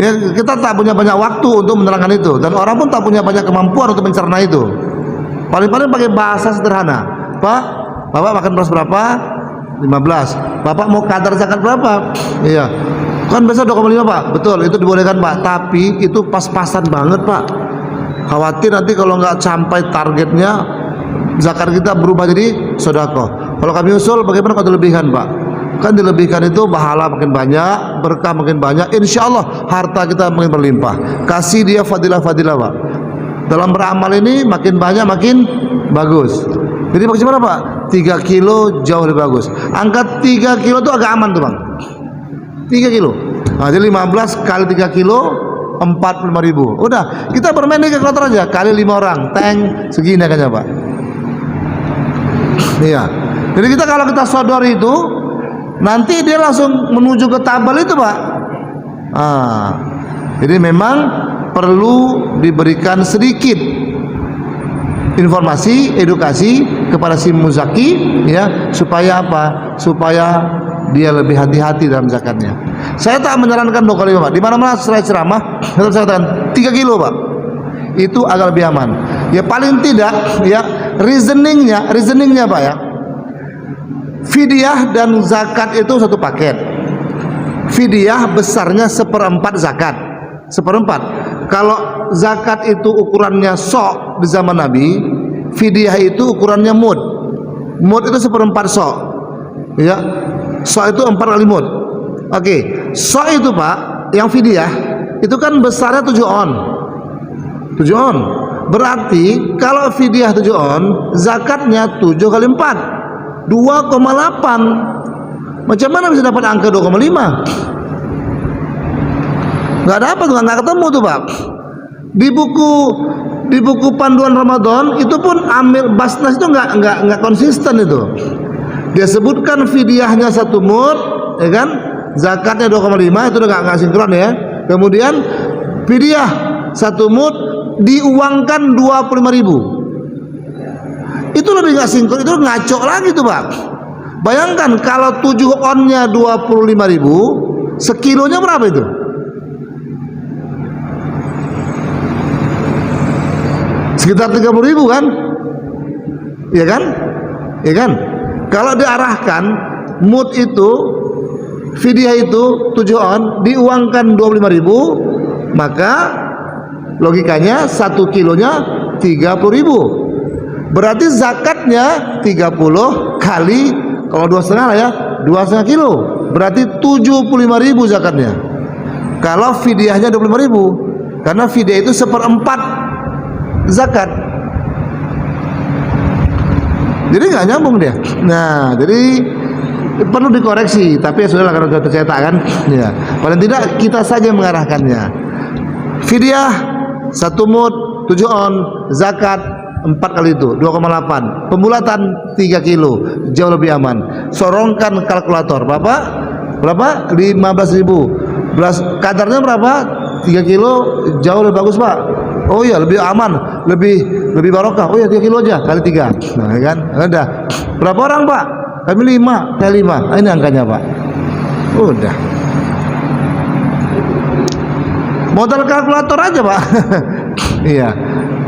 Ya, kita tak punya banyak waktu untuk menerangkan itu, dan orang pun tak punya banyak kemampuan untuk mencerna itu. Paling-paling pakai bahasa sederhana. Pak, Bapak makan beras berapa? 15. Bapak mau kadar zakat berapa? Iya. Kan biasa 2,5 Pak. Betul, itu dibolehkan Pak. Tapi itu pas-pasan banget Pak. Khawatir nanti kalau nggak sampai targetnya, zakat kita berubah jadi sedekah. Kalau kami usul, bagaimana kalau dilebihkan Pak? Kan dilebihkan itu pahala makin banyak, berkah makin banyak, insya Allah harta kita makin berlimpah. Kasih dia fadilah-fadilah Pak. Dalam beramal ini makin banyak makin bagus. Jadi bagaimana Pak? 3 kilo jauh lebih bagus. Angka 3 kilo itu agak aman tuh Bang. 3 kilo. Nah, jadi 15 kali 3 kilo 45.000. Udah, kita bermain di kalkulator aja, kali 5 orang, tank segini aja Pak. Iya. Jadi kita kalau kita sodori itu, nanti dia langsung menuju ke tabel itu Pak. Jadi memang perlu diberikan sedikit informasi, edukasi kepada si muzaki, ya, supaya apa? Supaya dia lebih hati-hati dalam zakatnya. Saya tak menyarankan 2,5 Pak. Di mana-mana saya ceramah, tetap saya katakan 3 kilo Pak. Itu agak lebih aman. Ya paling tidak, ya reasoningnya Pak ya. Fidyah dan zakat itu satu paket. Fidyah besarnya 1/4 zakat. 1/4. Kalau zakat itu ukurannya sok di zaman Nabi, fidyah itu ukurannya mud. Mud itu 1/4 sok. Ya. Sok itu 4 kali mud. Oke. Sok itu Pak, yang fidyah itu kan besarnya 7 on. 7 on. Berarti kalau fidyah 7 on, zakatnya 7 kali 4. 2,8. Macam mana bisa dapat angka 2,5? Nggak dapat, nggak ketemu tuh Pak. Di buku panduan Ramadan itu pun amil basnas itu nggak konsisten itu. Dia sebutkan fidyahnya 1 mud, ya kan? Zakatnya 2,5, itu udah nggak sinkron ya. Kemudian fidyah 1 mud diuangkan 25.000. Itu lebih nggak sinkron, itu ngaco lagi tuh Pak. Bayangkan kalau 7 onnya 25.000, sekilonya berapa itu? Sekitar 30.000 kan? Iya kan? Iya kan? Kalau diarahkan mud itu, fidyah itu 7 on diuangkan 25.000, maka logikanya 1 kilonya 30.000. Berarti zakatnya 30 kali, kalau 2,5 lah ya, 2,5 kilo. Berarti 75.000 zakatnya. Kalau fidyahnya 25.000, karena fidyah itu 1/4 zakat. Jadi nggak nyambung dia. Nah, jadi perlu dikoreksi. Tapi ya sudah karena sudah tercetak kan. Ya, paling tidak kita saja mengarahkannya. Fidyah 1 mud 7 on, zakat 4 kali itu 2,8, pembulatan 3 kilo jauh lebih aman. Sorongkan kalkulator Bapak, berapa? 15.000 kadarnya berapa? 3 kilo jauh lebih bagus Pak. Oh iya, lebih aman, lebih barokah. Oh iya, 3 kilo aja kali 3. Nah kan, udah. Berapa orang Pak? Kami 5 kali 5. Nah, ini angkanya Pak. Udah. Modal kalkulator aja Pak. Iya.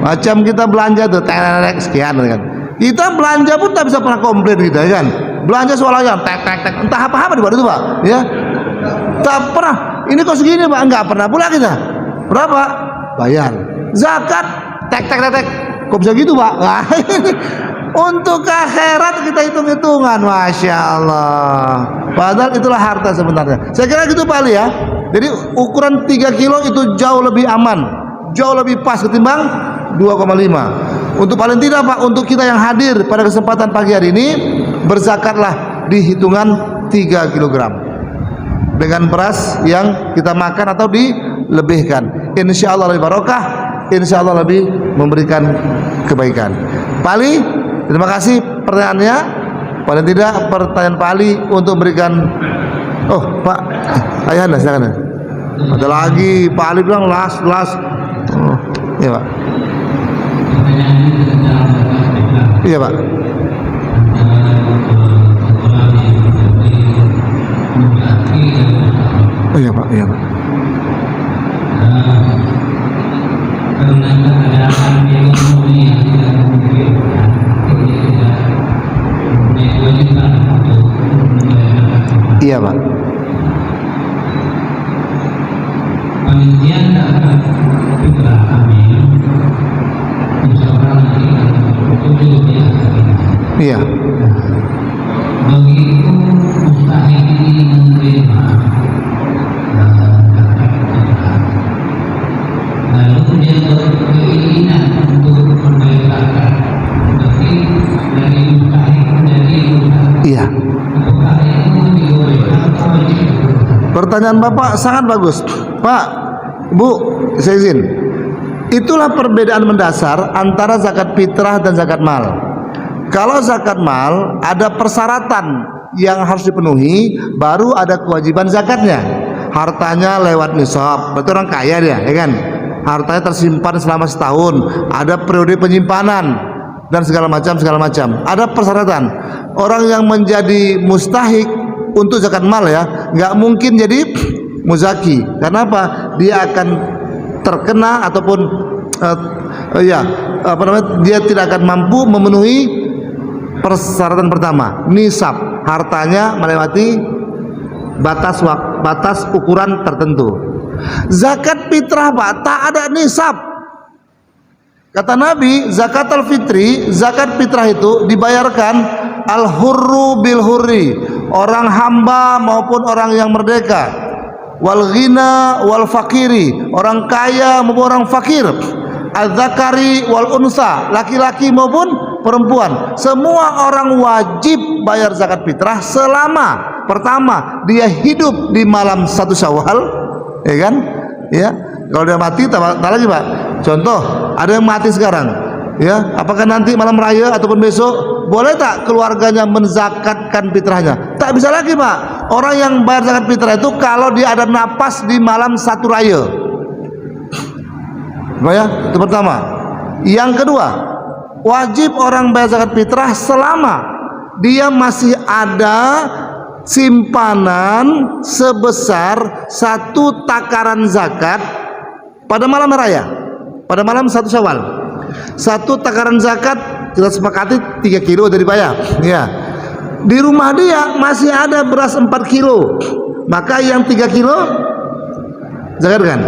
Macam kita belanja tuh, sekian kan. Kita belanja pun tak bisa pernah komplain kita kan. Belanja soal aja, entah apa-apa di itu Pak. Ya. Tak pernah. Ini kok segini Pak? Enggak pernah pula kita. Berapa? Bayar. Zakat, tek. Kok bisa gitu Pak? Nah, untuk akhirat kita hitung-hitungan, Masya Allah. Padahal itulah harta sebenarnya. Saya kira gitu Pak Ali ya. Jadi ukuran 3 kilo itu jauh lebih aman, jauh lebih pas ketimbang 2,5. Untuk paling tidak Pak, untuk kita yang hadir pada kesempatan pagi hari ini, berzakatlah di hitungan 3 kg dengan beras yang kita makan atau dilebihkan. Insya Allah lebih barokah, insya Allah lebih memberikan kebaikan. Pak Ali, terima kasih pertanyaannya. Paling tidak pertanyaan Pak Ali untuk memberikan. Oh Pak, ayahanda silakan. Ada lagi Pak Ali bilang last. Oh, iya Pak. Iya Pak. Oh iya Pak, iya Pak. Karena keadaan ekonomi yang tidak memungkinkan, ini tidak diwajibkan untuk membayar. Iya Pak. Panitia dapat fitrah kami, insyaallah nanti itu juga Iya. begitu mustahil ini menerima lalu dia berkeinginan untuk membayar berarti dari mustahil menjadi mustahil. Iya. Apakah itu dibolehkan atau wajib? Pertanyaan Bapak sangat bagus. Pak, Bu, saya izin. Itulah perbedaan mendasar antara zakat fitrah dan zakat mal. Kalau zakat mal ada persyaratan yang harus dipenuhi, baru ada kewajiban zakatnya. Hartanya lewat nisab, berarti orang kaya dia, ya kan? Hartanya tersimpan selama setahun, ada periode penyimpanan dan segala macam. Ada persyaratan. Orang yang menjadi mustahik untuk zakat mal ya, nggak mungkin jadi muzaki. Karena apa? Dia akan terkena ataupun dia tidak akan mampu memenuhi persyaratan pertama, nisab, hartanya melewati batas ukuran tertentu. Zakat fitrah Pak, tak ada nisab. Kata Nabi, zakatul fitri, zakat fitrah itu dibayarkan al-hurru bil hurri, orang hamba maupun orang yang merdeka, wal ghina wal fakiri, orang kaya maupun orang fakir, al-zakari wal unsa, laki-laki maupun perempuan. Semua orang wajib bayar zakat fitrah selama pertama dia hidup di malam 1 Syawal, ya kan? Ya, kalau dia mati tak lagi Pak. Contoh, ada yang mati sekarang, ya, apakah nanti malam raya ataupun besok boleh tak keluarganya menzakatkan fitrahnya? Tak bisa lagi Pak. Orang yang bayar zakat fitrah itu kalau dia ada napas di malam 1 raya. Ya, itu pertama. Yang kedua, wajib orang bayar zakat fitrah selama dia masih ada simpanan sebesar 1 takaran zakat pada malam raya, pada malam 1 Syawal. 1 takaran zakat kita sepakati 3 kilo dari bayar. Ya. Di rumah dia masih ada beras 4 kilo, maka yang 3 kilo zakatkan.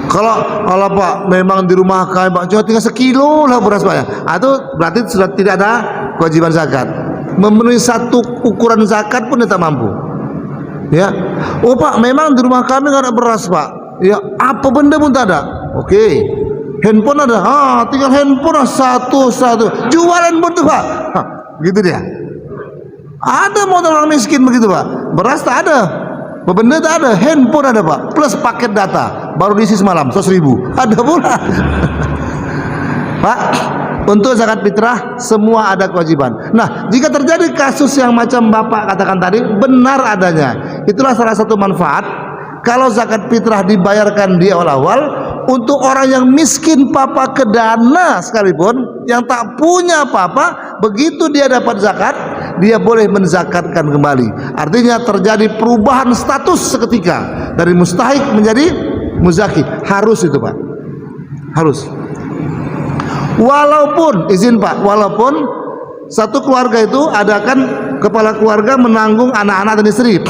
Kalau Pak memang di rumah kami Pak cuma tinggal 1 kilo lah beras Pak ya, itu berarti sudah tidak ada kewajiban zakat. Memenuhi 1 ukuran zakat pun tidak mampu. Ya, oh Pak memang di rumah kami nggak ada beras Pak. Ya, apa benda pun tak ada. Oke, handphone ada. Tinggal handphone satu. Jual handphone tuh Pak. Gitu dia. Ada modal orang miskin begitu Pak. Beras tak ada, benda tak ada, handphone ada Pak. Plus paket data baru diisi semalam 100.000. Ada pula. Pak, untuk zakat fitrah semua ada kewajiban. Nah, jika terjadi kasus yang macam Bapak katakan tadi, benar adanya. Itulah salah satu manfaat kalau zakat fitrah dibayarkan di awal-awal. Untuk orang yang miskin papa kedana sekalipun, yang tak punya apa-apa, begitu dia dapat zakat, dia boleh menzakatkan kembali. Artinya terjadi perubahan status seketika dari mustahik menjadi muzaki. Harus itu Pak, harus. Walaupun, izin Pak, walaupun satu keluarga itu adakan kepala keluarga menanggung anak-anak dan istri,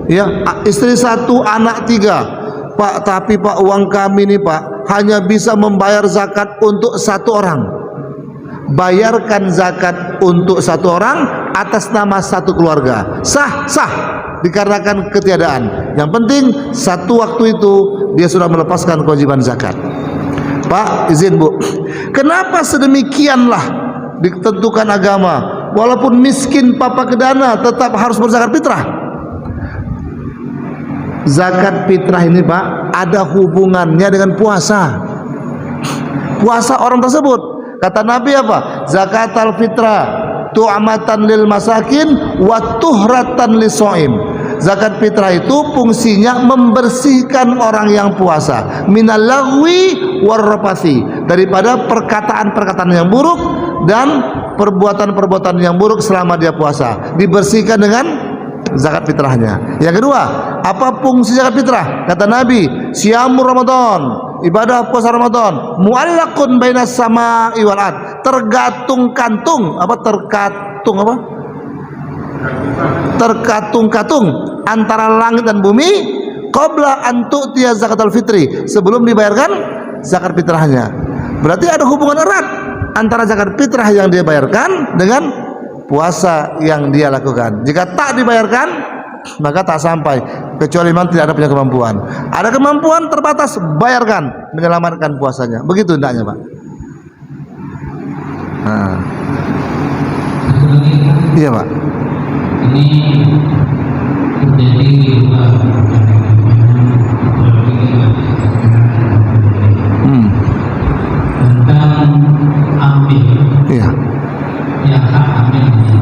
ya, istri satu, anak tiga. Pak, tapi Pak, uang kami nih Pak hanya bisa membayar zakat untuk satu orang. Bayarkan zakat untuk satu orang atas nama satu keluarga. Sah, sah, dikarenakan ketiadaan. Yang penting satu waktu itu dia sudah melepaskan kewajiban zakat. Pak, izin Bu, kenapa sedemikianlah ditentukan agama? Walaupun miskin papa kedana tetap harus berzakat fitrah. Zakat fitrah ini Pak ada hubungannya dengan puasa. Puasa orang tersebut, kata Nabi apa? Zakatul fitrah tu'amatan lil masakin wa tuhratan lisoim. Zakat fitrah itu fungsinya membersihkan orang yang puasa minal lagwi warrafasi, daripada perkataan-perkataan yang buruk dan perbuatan-perbuatan yang buruk selama dia puasa, dibersihkan dengan zakat fitrahnya. Yang kedua, apa fungsi zakat fitrah? Kata Nabi, siyamur Ramadan, ibadah puasa Ramadan, muallaqun bainas sama'i wal ard, tergantung-kantung, apa terkatung apa? Terkatung-katung antara langit dan bumi qabla an tu'tiya zakatul fitri, sebelum dibayarkan zakat fitrahnya. Berarti ada hubungan erat antara zakat fitrah yang dia bayarkan dengan puasa yang dia lakukan. Jika tak dibayarkan, maka tak sampai, kecuali memang tidak ada punya kemampuan. Ada kemampuan terbatas, bayarkan, menyelamatkan puasanya. Begitu hendaknya Pak. Nah. Iya Pak. Ini menjadi tentang ambil. Iya. Yang hak ambil ini,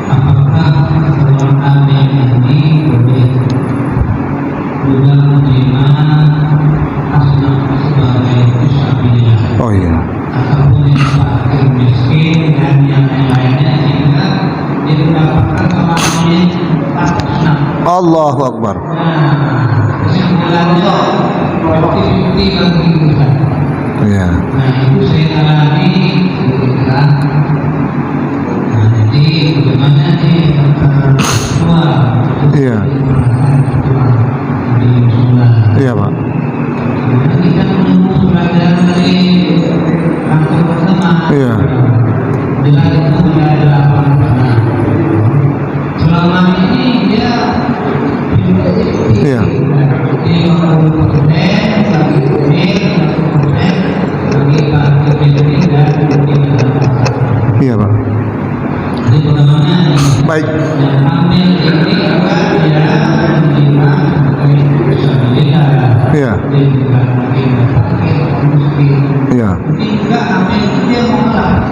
apakah seorang amil ini boleh juga menerima asnaf sebagai fisabilillah? Oh iya. Ataupun yang fakir miskin dan yang lainnya, sehingga dia mendapatkan kemampuan asnaf. Allahu Akbar. Nah, kesimpulannya bukti bagi kita. Iya. Nah, itu saya alami ketika. Nah, jadi bagaimana nih semua? Iya. Iya Pak. Kita menunggu pelajaran dari kantor bersama. Iya. Dengan itu ada apa? Selama ini dia Iya. Iya Pak. Baik. Iya. Iya.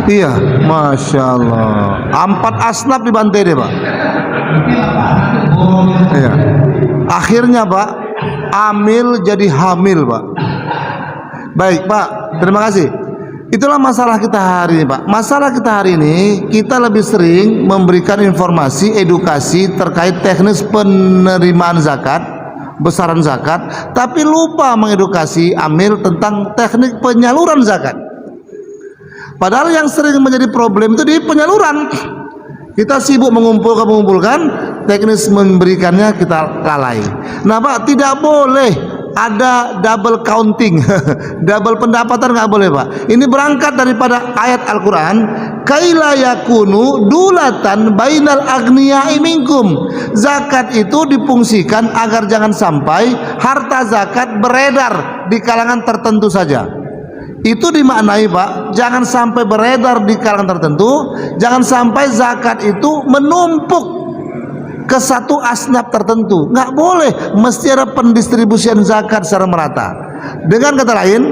Iya, Masya Allah. 4 asnaf dibantai deh Pak. Iya. Akhirnya Pak, amil jadi hamil Pak. Baik Pak, terima kasih. Itulah masalah kita hari ini Pak. Masalah kita hari ini, kita lebih sering memberikan informasi, edukasi terkait teknis penerimaan zakat, besaran zakat, tapi lupa mengedukasi amil tentang teknik penyaluran zakat. Padahal yang sering menjadi problem itu di penyaluran. Kita sibuk mengumpulkan, teknis memberikannya kita lalai. Nah Pak, tidak boleh ada double counting, double pendapatan nggak boleh Pak. Ini berangkat daripada ayat Al-Quran, kaila yakunu dulatan bainal agniya'i minkum. Zakat itu difungsikan agar jangan sampai harta zakat beredar di kalangan tertentu saja. Itu dimaknai Pak, jangan sampai beredar di kalangan tertentu, jangan sampai zakat itu menumpuk ke satu asnaf tertentu. Nggak boleh, mesti ada pendistribusian zakat secara merata. Dengan kata lain,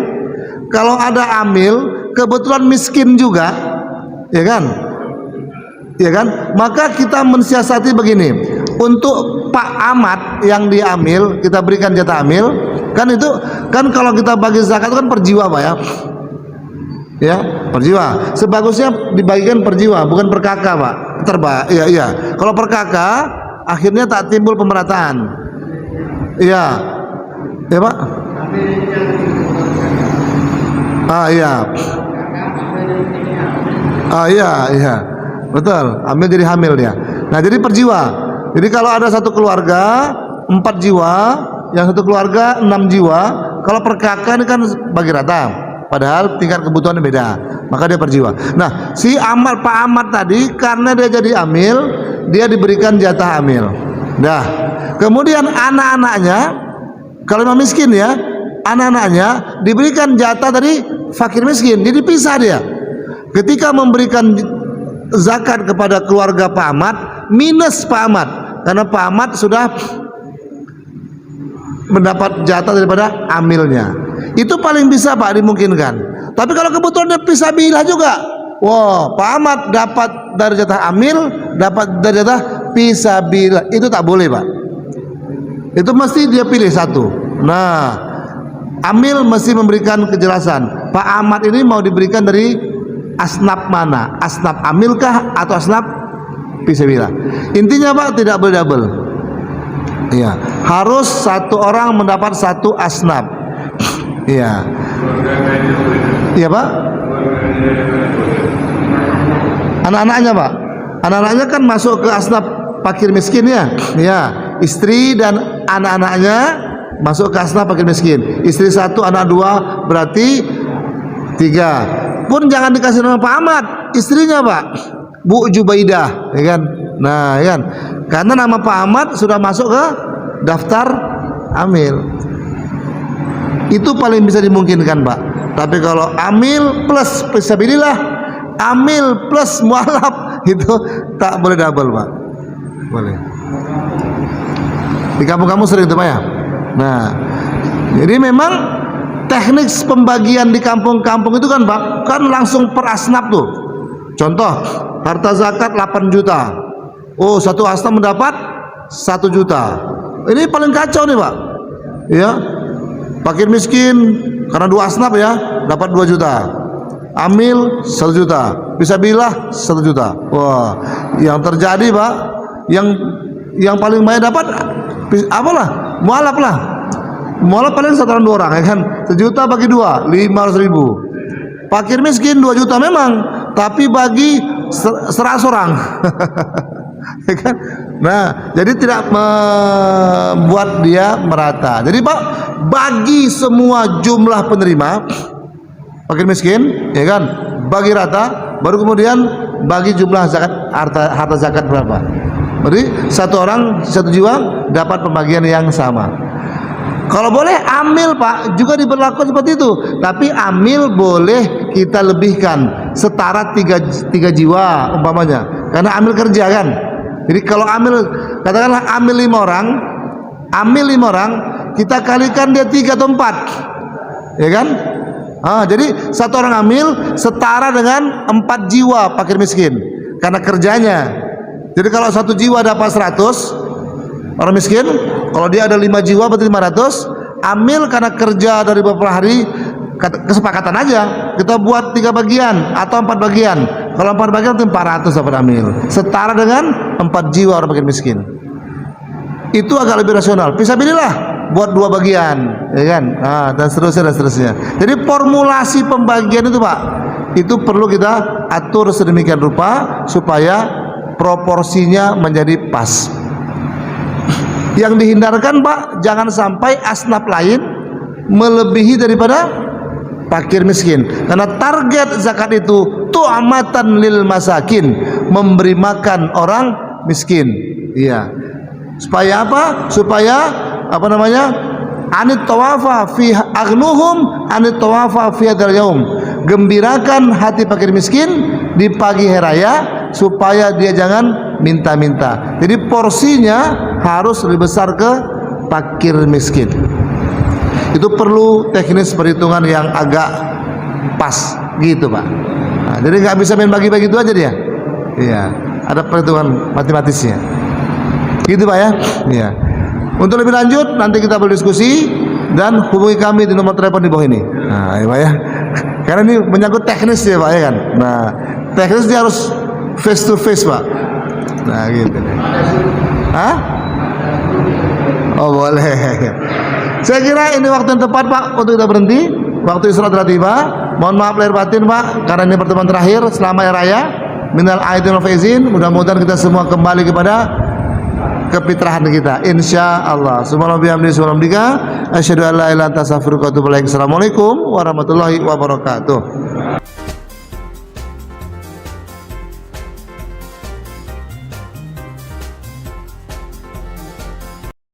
kalau ada amil kebetulan miskin juga, ya kan? Ya kan? Maka kita mensiasati begini. Untuk Pak Ahmad yang diamil, kita berikan jatah amil. Kan itu kan kalau kita bagi zakat itu kan per jiwa, Pak ya. Ya, per jiwa. Sebagusnya dibagikan per jiwa, bukan per kakak, Pak. Iya. Kalau per kakak akhirnya tak timbul pemerataan. Iya. Ya, Pak. Iya. Betul, ambil jadi hamil dia. Nah, jadi per jiwa. Jadi kalau ada satu keluarga 4 jiwa, yang satu keluarga 6 jiwa, kalau per kakak ini kan bagi rata. Padahal tingkat kebutuhannya beda, maka dia per jiwa. Nah, si Pak Ahmad tadi karena dia jadi amil, dia diberikan jatah amil. Dah. Kemudian anak-anaknya, kalau memang miskin ya, anak-anaknya diberikan jatah dari fakir miskin. Jadi pisah dia. Ketika memberikan zakat kepada keluarga Pak Ahmad minus Pak Ahmad, karena Pak Ahmad sudah mendapat jatah daripada amilnya. Itu paling bisa Pak dimungkinkan. Tapi kalau kebutuhannya fisabilillah juga, wah, Pak Ahmad dapat dari jatah amil, dapat dari jatah fisabilillah, itu tak boleh, Pak. Itu mesti dia pilih satu. Nah, amil mesti memberikan kejelasan. Pak Ahmad ini mau diberikan dari asnaf mana? Asnaf amilkah atau asnaf fisabilillah? Intinya Pak, tidak boleh double. Iya, harus satu orang mendapat satu asnaf. Iya. Iya, Pak. Anak-anaknya, Pak. Anak-anaknya kan masuk ke asnaf fakir miskin ya. Iya, istri dan anak-anaknya masuk ke asnaf fakir miskin. Istri 1, anak 2, berarti 3. Pun jangan dikasih nama Pak Ahmad, istrinya Pak, Bu Jubaidah, ya kan? Nah, ya kan? Karena nama Pak Ahmad sudah masuk ke daftar amil. Itu paling bisa dimungkinkan, Pak. Tapi kalau amil plus fisabilillah, amil plus mualaf, itu tak boleh double, Pak. Boleh. Di kampung kamu sering itu, Pak ya? Nah, jadi memang teknik pembagian di kampung-kampung itu kan Pak, kan langsung per asnaf tuh. Contoh, harta zakat 8 juta. Oh, satu asnaf mendapat 1 juta. Ini paling kacau nih Pak. Ya. Fakir miskin karena 2 asnaf ya, dapat 2 juta. Amil 1 juta. Fisabilillah 1 juta. Wah, yang terjadi Pak, yang paling banyak dapat apalah? Mualaf lah. Mualaf paling 1 orang 2 orang ya kan. 1 juta bagi 2, 500.000. Fakir miskin 2 juta memang, tapi bagi 100 orang. Ya kan? Nah, jadi tidak membuat dia merata. Jadi Pak, bagi semua jumlah penerima fakir miskin, ya kan? Bagi rata, baru kemudian bagi jumlah zakat harta zakat berapa. Jadi 1 orang 1 jiwa dapat pembagian yang sama. Kalau boleh amil Pak juga diberlakukan seperti itu, tapi amil boleh kita lebihkan setara 3 jiwa umpamanya, karena amil kerja kan. Jadi kalau amil, katakanlah amil 5 orang, kita kalikan dia 3 atau 4, ya kan? Jadi 1 orang amil setara dengan 4 jiwa fakir miskin karena kerjanya. Jadi kalau 1 jiwa dapat 100 orang miskin, kalau dia ada 5 jiwa berarti 500. Amil karena kerja dari beberapa hari, kesepakatan aja kita buat 3 bagian atau 4 bagian. Kalau 4 bagian itu 400 dapat amil, setara dengan 4 jiwa orang fakir miskin. Itu agak lebih rasional. Fisabilillah buat 2 bagian, ya kan? Dan seterusnya. Jadi formulasi pembagian itu Pak, itu perlu kita atur sedemikian rupa supaya proporsinya menjadi pas. Yang dihindarkan Pak, jangan sampai asnaf lain melebihi daripada fakir miskin. Karena target zakat itu tu'amatan lil masakin, memberi makan orang miskin. Iya. Supaya apa? Supaya apa namanya? Anit tawafa fi aghnuhum anit tawafa fi hadzal yaum. Gembirakan hati fakir miskin di pagi hari raya supaya dia jangan minta-minta. Jadi porsinya harus lebih besar ke fakir miskin. Itu perlu teknis perhitungan yang agak pas gitu Pak. Nah, jadi nggak bisa main bagi-bagi itu aja dia. Iya, ada perhitungan matematisnya. Gitu Pak ya. Iya. Untuk lebih lanjut nanti kita berdiskusi dan hubungi kami di nomor telepon di bawah ini. Nah, ya Pak ya. Karena ini menyangkut teknis ya Pak ya kan. Nah, teknis dia harus face to face Pak. Nah, gitu. Hah? Oh, boleh. Saya kira ini waktu yang tepat Pak untuk kita berhenti. Waktu istirahat telah tiba. Mohon maaf lahir batin Pak karena ini pertemuan terakhir selama hari raya. Minal aidin wal faizin. Mudah-mudahan kita semua kembali kepada kefitrahan kita insyaallah. Subhanallah bihamdihi subhanallah. Asyhadu an la ilaha illa anta astaghfiruka wa atubu ilaik. Assalamualaikum warahmatullahi wabarakatuh.